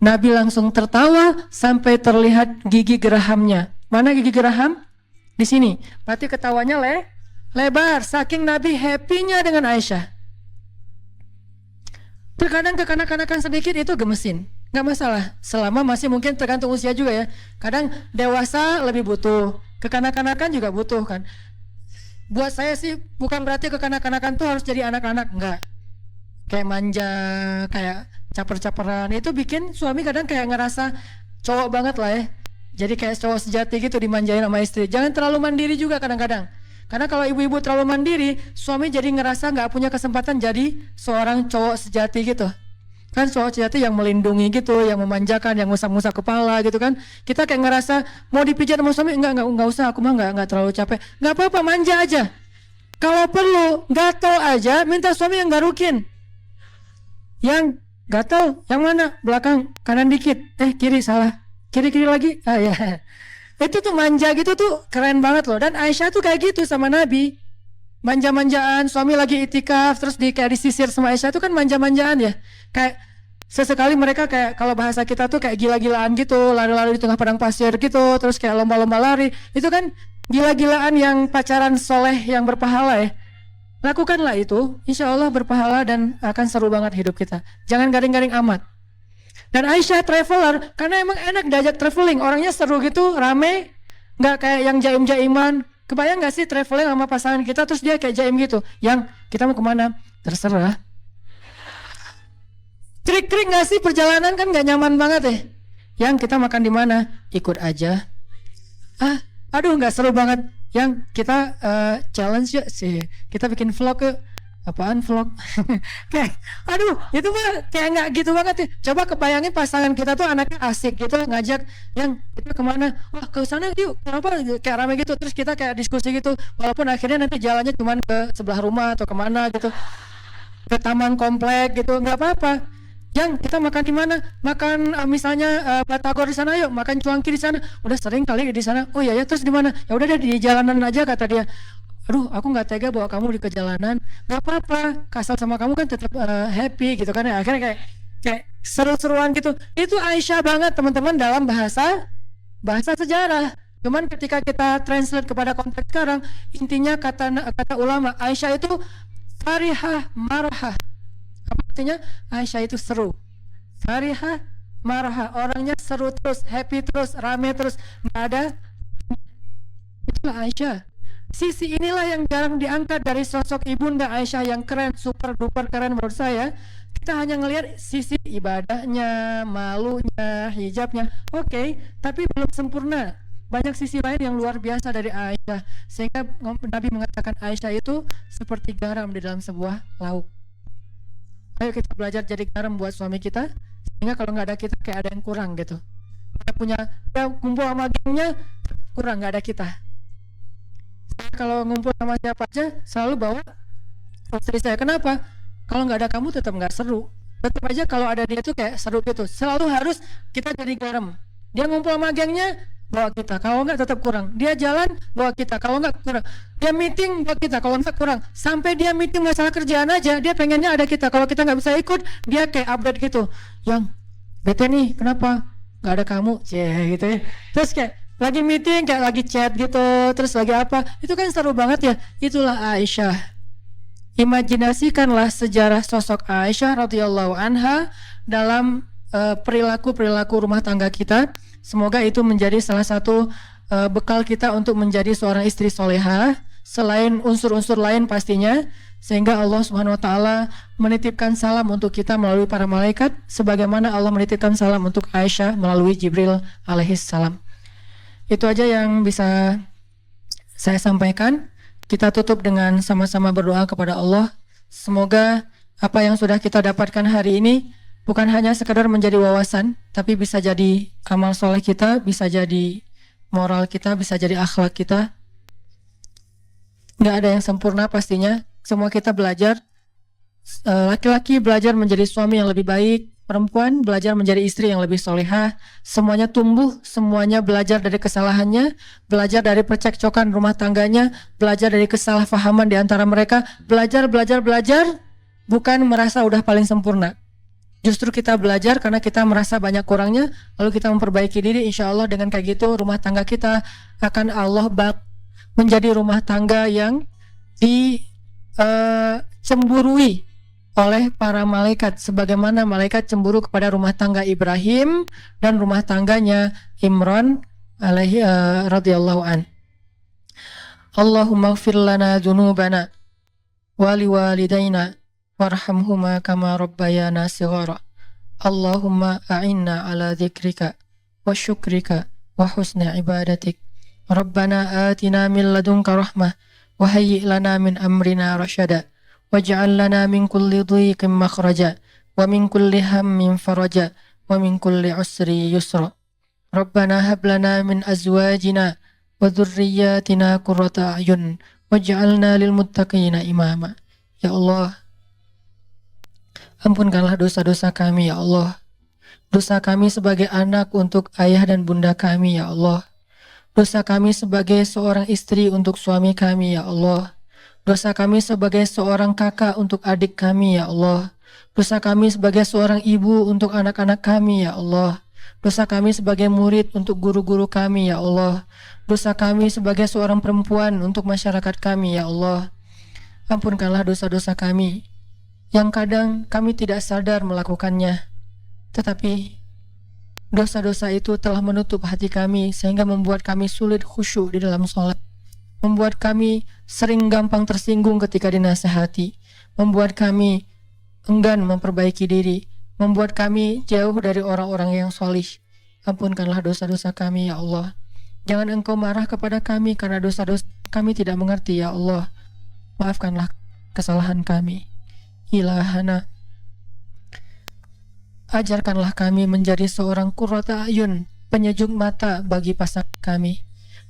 Nabi langsung tertawa sampai terlihat gigi gerahamnya. Mana gigi geraham? Di sini. Berarti ketawanya lebar, saking Nabi happy-nya dengan Aisyah. Terkadang kekanak-kanakan sedikit itu gemesin, nggak masalah, selama masih mungkin tergantung usia juga ya. Kadang dewasa lebih butuh, kekanak-kanakan juga butuh kan. Buat saya sih bukan berarti kekanak-kanakan tuh harus jadi anak-anak, enggak. Kayak manja, kayak caper-caperan, itu bikin suami kadang kayak ngerasa cowok banget lah ya. Jadi kayak cowok sejati gitu, dimanjain sama istri. Jangan terlalu mandiri juga kadang-kadang. Karena kalau ibu-ibu terlalu mandiri, suami jadi ngerasa nggak punya kesempatan jadi seorang cowok sejati gitu. Kan cowok sejati yang melindungi gitu, yang memanjakan, yang ngusap-ngusap kepala gitu kan. Kita kayak ngerasa mau dipijat sama suami, enggak usah, aku mah nggak terlalu capek. Nggak apa-apa, manja aja. Kalau perlu gatel aja, minta suami yang garukin. Yang gatel, yang mana? Belakang, kanan dikit. Kiri salah. Kiri lagi. Ya. Itu tuh manja gitu tuh keren banget loh. Dan Aisyah tuh kayak gitu sama Nabi. Manja-manjaan, suami lagi itikaf terus kayak disisir sama Aisyah tuh kan manja-manjaan ya. Kayak sesekali mereka kayak kalau bahasa kita tuh kayak gila-gilaan gitu, lari-lari di tengah padang pasir gitu, terus kayak lomba-lomba lari. Itu kan gila-gilaan yang pacaran soleh yang berpahala ya. Lakukanlah itu, insya Allah berpahala dan akan seru banget hidup kita. Jangan garing-garing amat. Dan Aisyah traveler, karena emang enak diajak traveling, orangnya seru gitu, rame, nggak kayak yang jaim-jaiman. Kebayang nggak sih traveling sama pasangan kita, terus dia kayak jaim gitu, yang kita mau kemana, terserah. Trik-trik nggak sih perjalanan kan nggak nyaman banget ya. Yang kita makan di mana, ikut aja. Aduh nggak seru banget. Yang kita challenge yuk sih, kita bikin vlog yuk. Apaan vlog? Kayak, aduh itu mah kayak nggak gitu banget ya. Coba kebayangin pasangan kita tuh anaknya asik gitu, ngajak yang kita kemana, wah ke sana yuk, kenapa kayak rame gitu, terus kita kayak diskusi gitu, walaupun akhirnya nanti jalannya cuma ke sebelah rumah atau kemana gitu, ke taman komplek gitu, nggak apa-apa. Yang kita makan di mana? Makan misalnya batagor di sana yuk, makan cuangki di sana. Udah sering kali di sana. Oh iya ya, terus di mana? Ya udah deh di jalanan aja kata dia. Aduh, aku nggak tega bawa kamu di kejalanan. Nggak apa-apa, kasar sama kamu kan tetap happy gitu kan ya. Akhirnya kayak seru-seruan gitu. Itu Aisyah banget teman-teman dalam bahasa sejarah. Cuman ketika kita translate kepada konteks sekarang, intinya kata ulama Aisyah itu farihah marahah. Apa artinya? Aisyah itu seru. Farihah marahah, orangnya seru terus, happy terus, rame terus, nggak ada. Itulah Aisyah. Sisi inilah yang jarang diangkat dari sosok ibunda Aisyah yang keren, super duper keren menurut saya. Kita hanya ngelihat sisi ibadahnya, malunya, hijabnya, oke, tapi belum sempurna. Banyak sisi lain yang luar biasa dari Aisyah, sehingga Nabi mengatakan Aisyah itu seperti garam di dalam sebuah lauk. Ayo kita belajar jadi garam buat suami kita, sehingga kalau nggak ada kita kayak ada yang kurang gitu. Kita punya, ya kumpul sama gengnya, kurang nggak ada kita. Kalau ngumpul sama siapa aja selalu bawa istri saya. Kenapa? Kalau nggak ada kamu tetap nggak seru. Tetap aja kalau ada dia tuh kayak seru gitu. Selalu harus kita jadi garam. Dia ngumpul sama gengnya, bawa kita. Kalau nggak tetap kurang. Dia jalan, bawa kita. Kalau nggak kurang. Dia meeting, bawa kita. Kalau nggak kurang. Sampai dia meeting masalah kerjaan aja, dia pengennya ada kita. Kalau kita nggak bisa ikut, dia kayak update gitu. Yang bete nih, kenapa? Nggak ada kamu, gitu ya. Terus kayak lagi meeting kayak lagi chat gitu, terus lagi apa, itu kan seru banget ya. Itulah Aisyah. Imajinasikanlah sejarah sosok Aisyah radhiyallahu anha dalam perilaku rumah tangga kita. Semoga itu menjadi salah satu bekal kita untuk menjadi seorang istri solehah, selain unsur-unsur lain pastinya, sehingga Allah Subhanahu wa taala menitipkan salam untuk kita melalui para malaikat, sebagaimana Allah menitipkan salam untuk Aisyah melalui Jibril alaihi salam. Itu aja yang bisa saya sampaikan. Kita tutup dengan sama-sama berdoa kepada Allah. Semoga apa yang sudah kita dapatkan hari ini bukan hanya sekedar menjadi wawasan, tapi bisa jadi amal soleh kita, bisa jadi moral kita, bisa jadi akhlak kita. Nggak ada yang sempurna pastinya. Semua kita belajar. Laki-laki belajar menjadi suami yang lebih baik, perempuan belajar menjadi istri yang lebih solehah. Semuanya tumbuh, semuanya belajar dari kesalahannya, belajar dari percekcokan rumah tangganya, belajar dari kesalahpahaman di antara mereka, belajar, bukan merasa udah paling sempurna. Justru kita belajar karena kita merasa banyak kurangnya, lalu kita memperbaiki diri. Insya Allah dengan kayak gitu rumah tangga kita akan Allah menjadi rumah tangga yang dicemburui oleh para malaikat, sebagaimana malaikat cemburu kepada rumah tangga Ibrahim dan rumah tangganya Imran alaihi radhiyallahu an. Allahumma ighfir lana dzunubana wa liwalidayna warhamhuma kama rabbayana shighara. Allahumma a'inna ala dzikrika wa syukrika wa husni ibadatik. Rabbana atina min ladunka rahmah wa hayyi' lana min amrina rasyada. Waj'al lana min kulli dhiqin makhraja wa min kulli hammin faraja wa min kulli usri yusra. Rabbana hab lana min azwajina wa dhurriyyatina qurrata a'yun waj'alna lil muttaqina imama. Ya Allah, ampunkanlah dosa-dosa kami ya Allah. Dosa kami sebagai anak untuk ayah dan bunda kami ya Allah. Dosa kami sebagai seorang istri untuk suami kami ya Allah. Dosa kami sebagai seorang kakak untuk adik kami ya Allah. Dosa kami sebagai seorang ibu untuk anak-anak kami ya Allah. Dosa kami sebagai murid untuk guru-guru kami ya Allah. Dosa kami sebagai seorang perempuan untuk masyarakat kami ya Allah. Ampunkanlah dosa-dosa kami yang kadang kami tidak sadar melakukannya, tetapi dosa-dosa itu telah menutup hati kami sehingga membuat kami sulit khusyuk di dalam sholat, membuat kami sering gampang tersinggung ketika dinasihati, membuat kami enggan memperbaiki diri, membuat kami jauh dari orang-orang yang solih. Ampunkanlah dosa-dosa kami ya Allah. Jangan Engkau marah kepada kami karena dosa-dosa kami tidak mengerti ya Allah. Maafkanlah kesalahan kami. Ilahana, ajarkanlah kami menjadi seorang qurrata ayun, penyejuk mata bagi pasangan kami.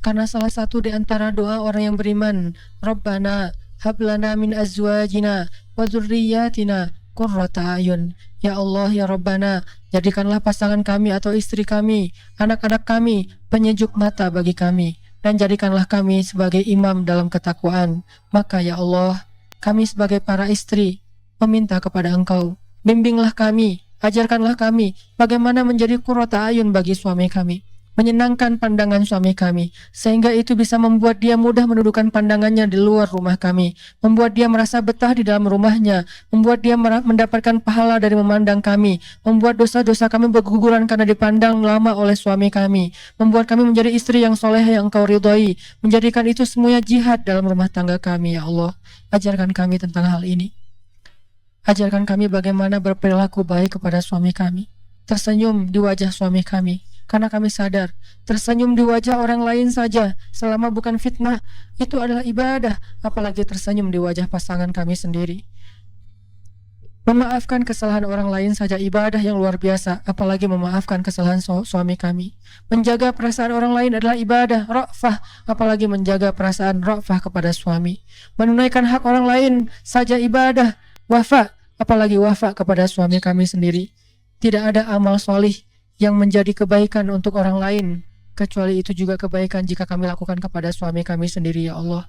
Karena salah satu di antara doa orang yang beriman, Rabbana hablana min azwajina wa dzurriyyatina qurrata ayun. Ya Allah, ya Rabbana, jadikanlah pasangan kami atau istri kami, anak-anak kami, penyejuk mata bagi kami, dan jadikanlah kami sebagai imam dalam ketakwaan. Maka ya Allah, kami sebagai para istri meminta kepada Engkau, bimbinglah kami, ajarkanlah kami bagaimana menjadi qurrata ayun bagi suami kami, menyenangkan pandangan suami kami, sehingga itu bisa membuat dia mudah menundukkan pandangannya di luar rumah kami, membuat dia merasa betah di dalam rumahnya, membuat dia mendapatkan pahala dari memandang kami, membuat dosa-dosa kami berguguran karena dipandang lama oleh suami kami, membuat kami menjadi istri yang soleh yang Engkau ridhoi, menjadikan itu semuanya jihad dalam rumah tangga kami ya Allah. Ajarkan kami tentang hal ini. Ajarkan kami bagaimana berperilaku baik kepada suami kami, tersenyum di wajah suami kami, karena kami sadar tersenyum di wajah orang lain saja selama bukan fitnah itu adalah ibadah, apalagi tersenyum di wajah pasangan kami sendiri. Memaafkan kesalahan orang lain saja ibadah yang luar biasa, apalagi memaafkan kesalahan suami kami. Menjaga perasaan orang lain adalah ibadah, ra'fah, apalagi menjaga perasaan ra'fah kepada suami. Menunaikan hak orang lain saja ibadah, wafa, apalagi wafa kepada suami kami sendiri. Tidak ada amal solih yang menjadi kebaikan untuk orang lain, kecuali itu juga kebaikan jika kami lakukan kepada suami kami sendiri ya Allah.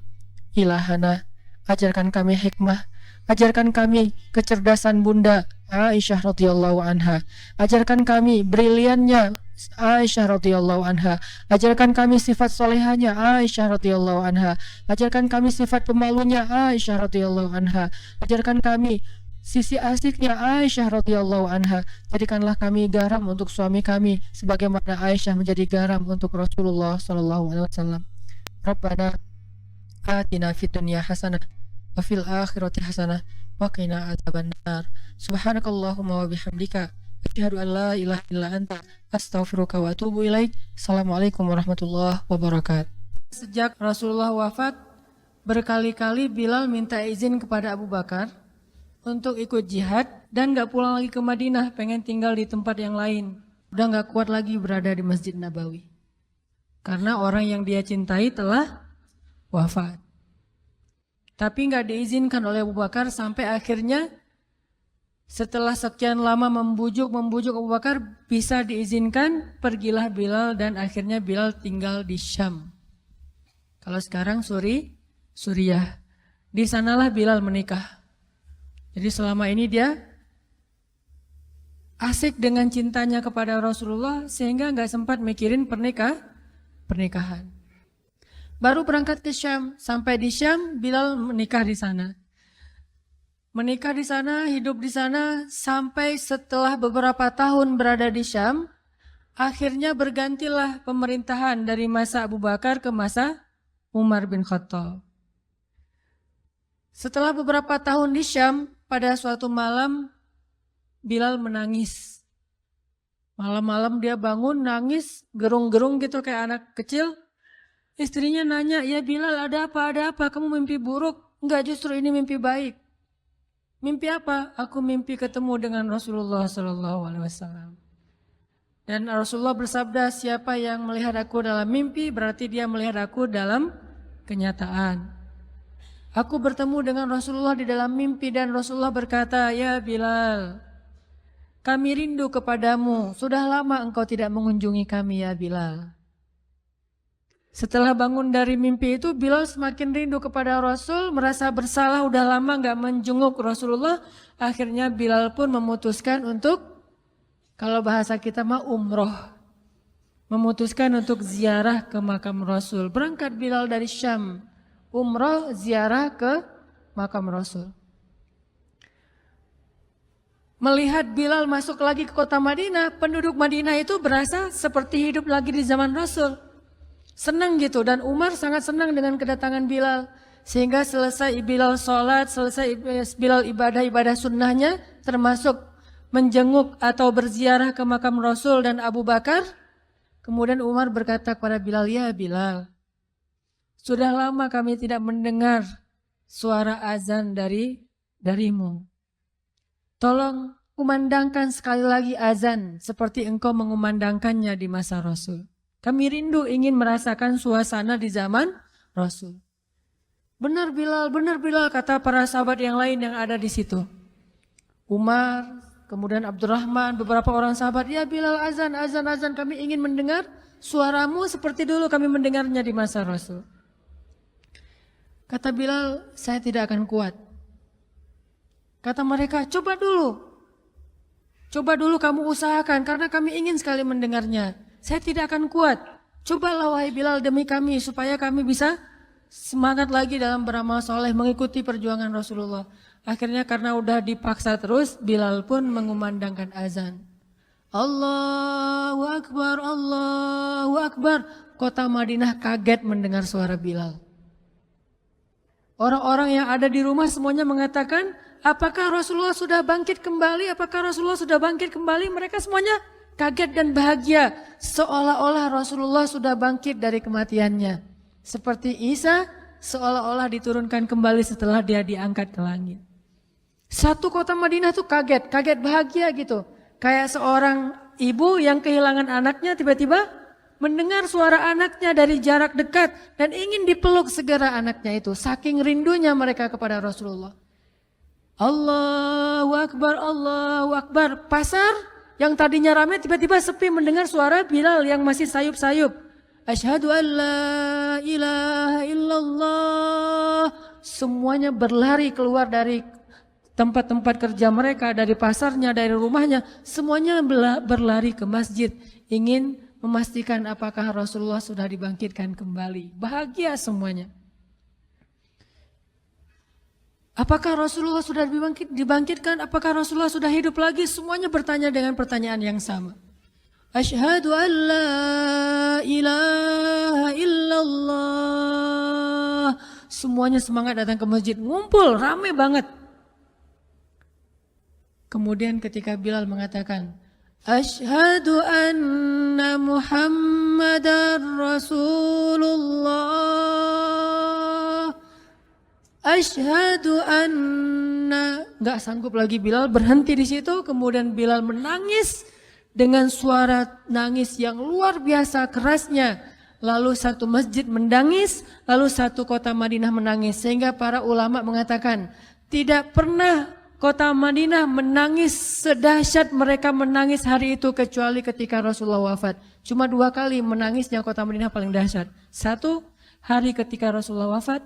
Ilahana, ajarkan kami hikmah, ajarkan kami kecerdasan Bunda Aisyah radhiyallahu anha, ajarkan kami briliannya Aisyah radhiyallahu anha, ajarkan kami sifat solehanya Aisyah radhiyallahu anha, ajarkan kami sifat pemalunya Aisyah radhiyallahu anha, ajarkan kami sisi asiknya Aisyah radhiyallahu anha. Jadikanlah kami garam untuk suami kami sebagaimana Aisyah menjadi garam untuk Rasulullah sallallahu alaihi wasallam. Rabbana atina fid dunya hasanah wa fil akhirati hasanah wa qina adzabannar. Subhanakallahumma wa bihamdika asyhadu an la ilaha illa anta astaghfiruka wa atubu ilaik. Assalamualaikum warahmatullahi wabarakatuh. Sejak Rasulullah wafat, berkali-kali Bilal minta izin kepada Abu Bakar untuk ikut jihad dan gak pulang lagi ke Madinah, pengen tinggal di tempat yang lain. Udah gak kuat lagi berada di Masjid Nabawi, karena orang yang dia cintai telah wafat. Tapi gak diizinkan oleh Abu Bakar sampai akhirnya setelah sekian lama membujuk Abu Bakar bisa diizinkan, pergilah Bilal dan akhirnya Bilal tinggal di Syam. Kalau sekarang Suriah. Di sanalah Bilal menikah. Jadi selama ini dia asik dengan cintanya kepada Rasulullah sehingga gak sempat mikirin pernikahan. Baru berangkat ke Syam, sampai di Syam Bilal menikah di sana. Menikah di sana, hidup di sana sampai setelah beberapa tahun berada di Syam, akhirnya bergantilah pemerintahan dari masa Abu Bakar ke masa Umar bin Khattab. Setelah beberapa tahun di Syam, pada suatu malam Bilal menangis. Malam-malam dia bangun nangis, gerung-gerung gitu kayak anak kecil. Istrinya nanya, "Ya Bilal, ada apa? Ada apa? Kamu mimpi buruk?" "Enggak, justru ini mimpi baik." "Mimpi apa?" "Aku mimpi ketemu dengan Rasulullah sallallahu alaihi wasallam. Dan Rasulullah bersabda, siapa yang melihat aku dalam mimpi berarti dia melihat aku dalam kenyataan. Aku bertemu dengan Rasulullah di dalam mimpi dan Rasulullah berkata, ya Bilal, kami rindu kepadamu. Sudah lama engkau tidak mengunjungi kami ya Bilal." Setelah bangun dari mimpi itu, Bilal semakin rindu kepada Rasul, merasa bersalah udah lama gak menjenguk Rasulullah. Akhirnya Bilal pun memutuskan untuk, kalau bahasa kita mah umroh, memutuskan untuk ziarah ke makam Rasul. Berangkat Bilal dari Syam, umroh ziarah ke makam Rasul. Melihat Bilal masuk lagi ke kota Madinah, penduduk Madinah itu berasa seperti hidup lagi di zaman Rasul. Senang gitu, dan Umar sangat senang dengan kedatangan Bilal. Sehingga selesai Bilal sholat, selesai Bilal ibadah-ibadah sunnahnya, termasuk menjenguk atau berziarah ke makam Rasul dan Abu Bakar. Kemudian Umar berkata kepada Bilal, "Ya Bilal, sudah lama kami tidak mendengar suara azan darimu. Tolong kumandangkan sekali lagi azan seperti engkau mengumandangkannya di masa Rasul. Kami rindu ingin merasakan suasana di zaman Rasul." Benar Bilal, kata para sahabat yang lain yang ada di situ. Umar, kemudian Abdurrahman, beberapa orang sahabat, "Ya Bilal, azan, kami ingin mendengar suaramu seperti dulu kami mendengarnya di masa Rasul." Kata Bilal, "Saya tidak akan kuat." Kata mereka, coba dulu kamu usahakan karena kami ingin sekali mendengarnya. Saya tidak akan kuat. Cobalah wahai Bilal demi kami supaya kami bisa semangat lagi dalam beramal soleh mengikuti perjuangan Rasulullah. Akhirnya karena udah dipaksa terus, Bilal pun mengumandangkan azan. Allahu Akbar, Allahu Akbar. Kota Madinah kaget mendengar suara Bilal. Orang-orang yang ada di rumah semuanya mengatakan, apakah Rasulullah sudah bangkit kembali? Apakah Rasulullah sudah bangkit kembali? Mereka semuanya kaget dan bahagia. Seolah-olah Rasulullah sudah bangkit dari kematiannya. Seperti Isa seolah-olah diturunkan kembali setelah dia diangkat ke langit. Satu kota Madinah tuh kaget bahagia gitu. Kayak seorang ibu yang kehilangan anaknya tiba-tiba mendengar suara anaknya dari jarak dekat dan ingin dipeluk segera anaknya itu. Saking rindunya mereka kepada Rasulullah. Allahu Akbar, Allahu Akbar. Pasar yang tadinya ramai tiba-tiba sepi mendengar suara Bilal yang masih sayup-sayup. Asyhadu an la ilaha illallah. Semuanya berlari keluar dari tempat-tempat kerja mereka, dari pasarnya, dari rumahnya. Semuanya berlari ke masjid. Ingin memastikan apakah Rasulullah sudah dibangkitkan kembali. Bahagia semuanya. Apakah Rasulullah sudah dibangkitkan? Apakah Rasulullah sudah hidup lagi? Semuanya bertanya dengan pertanyaan yang sama. Asyhadu an la ilaha illallah. Semuanya semangat datang ke masjid. Ngumpul, rame banget. Kemudian ketika Bilal mengatakan, Asyhadu anna Muhammadar Rasulullah. Asyhadu anna. Enggak sanggup lagi Bilal, berhenti di situ. Kemudian Bilal menangis dengan suara nangis yang luar biasa kerasnya. Lalu satu masjid menangis, lalu satu kota Madinah menangis. Sehingga para ulama mengatakan, tidak pernah kota Madinah menangis sedahsyat mereka menangis hari itu kecuali ketika Rasulullah wafat. Cuma 2 kali menangisnya kota Madinah paling dahsyat. 1 hari ketika Rasulullah wafat.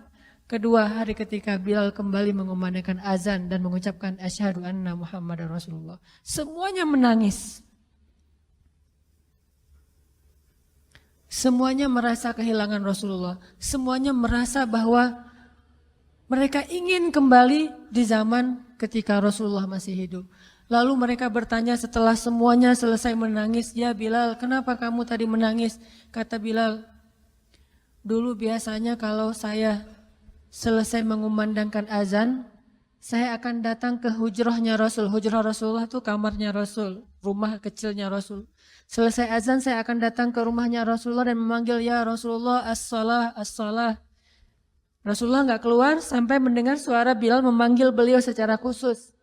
2 hari ketika Bilal kembali mengumandangkan azan dan mengucapkan asyhadu anna Muhammadar Rasulullah. Semuanya menangis. Semuanya merasa kehilangan Rasulullah. Semuanya merasa bahwa mereka ingin kembali di zaman ketika Rasulullah masih hidup. Lalu mereka bertanya setelah semuanya selesai menangis, "Ya Bilal, kenapa kamu tadi menangis?" Kata Bilal, "Dulu biasanya kalau saya selesai mengumandangkan azan, saya akan datang ke hujrahnya Rasul." Hujrah Rasulullah itu kamarnya Rasul, rumah kecilnya Rasul. Selesai azan saya akan datang ke rumahnya Rasulullah dan memanggil, "Ya Rasulullah, as-salah, as-salah." Rasulullah nggak keluar sampai mendengar suara Bilal memanggil beliau secara khusus.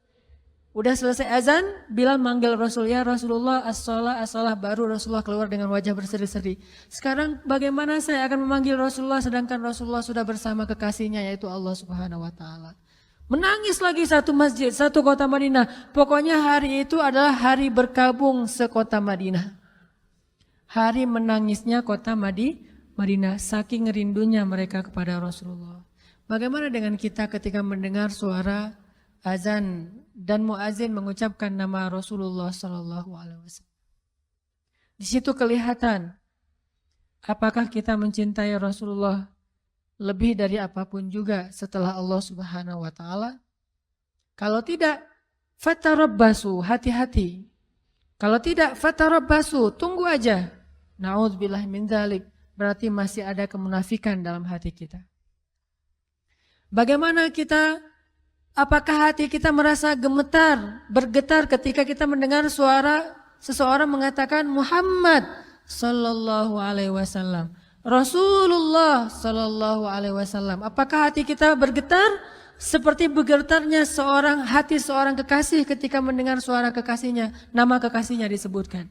Udah selesai azan, Bilal manggil Rasul, "Ya Rasulullah, as-salah, as-salah." Baru Rasulullah keluar dengan wajah berseri-seri. Sekarang bagaimana saya akan memanggil Rasulullah sedangkan Rasulullah sudah bersama kekasihnya yaitu Allah Subhanahu wa taala. Menangis lagi satu masjid, satu kota Madinah. Pokoknya hari itu adalah hari berkabung sekota Madinah. Hari menangisnya kota Madinah, saking rindunya mereka kepada Rasulullah. Bagaimana dengan kita ketika mendengar suara azan dan muazin mengucapkan nama Rasulullah Sallallahu Alaihi Wasallam? Di situ kelihatan apakah kita mencintai Rasulullah lebih dari apapun juga setelah Allah Subhanahu wa taala? Kalau tidak, fatarabbasu, hati-hati. Kalau tidak, fatarabbasu, tunggu aja. Na'udzubillah min dzalik, berarti masih ada kemunafikan dalam hati kita. Bagaimana kita, apakah hati kita merasa gemetar, bergetar ketika kita mendengar suara seseorang mengatakan Muhammad sallallahu alaihi wasallam, Rasulullah sallallahu alaihi wasallam? Apakah hati kita bergetar seperti bergetarnya hati seorang kekasih ketika mendengar suara kekasihnya, nama kekasihnya disebutkan?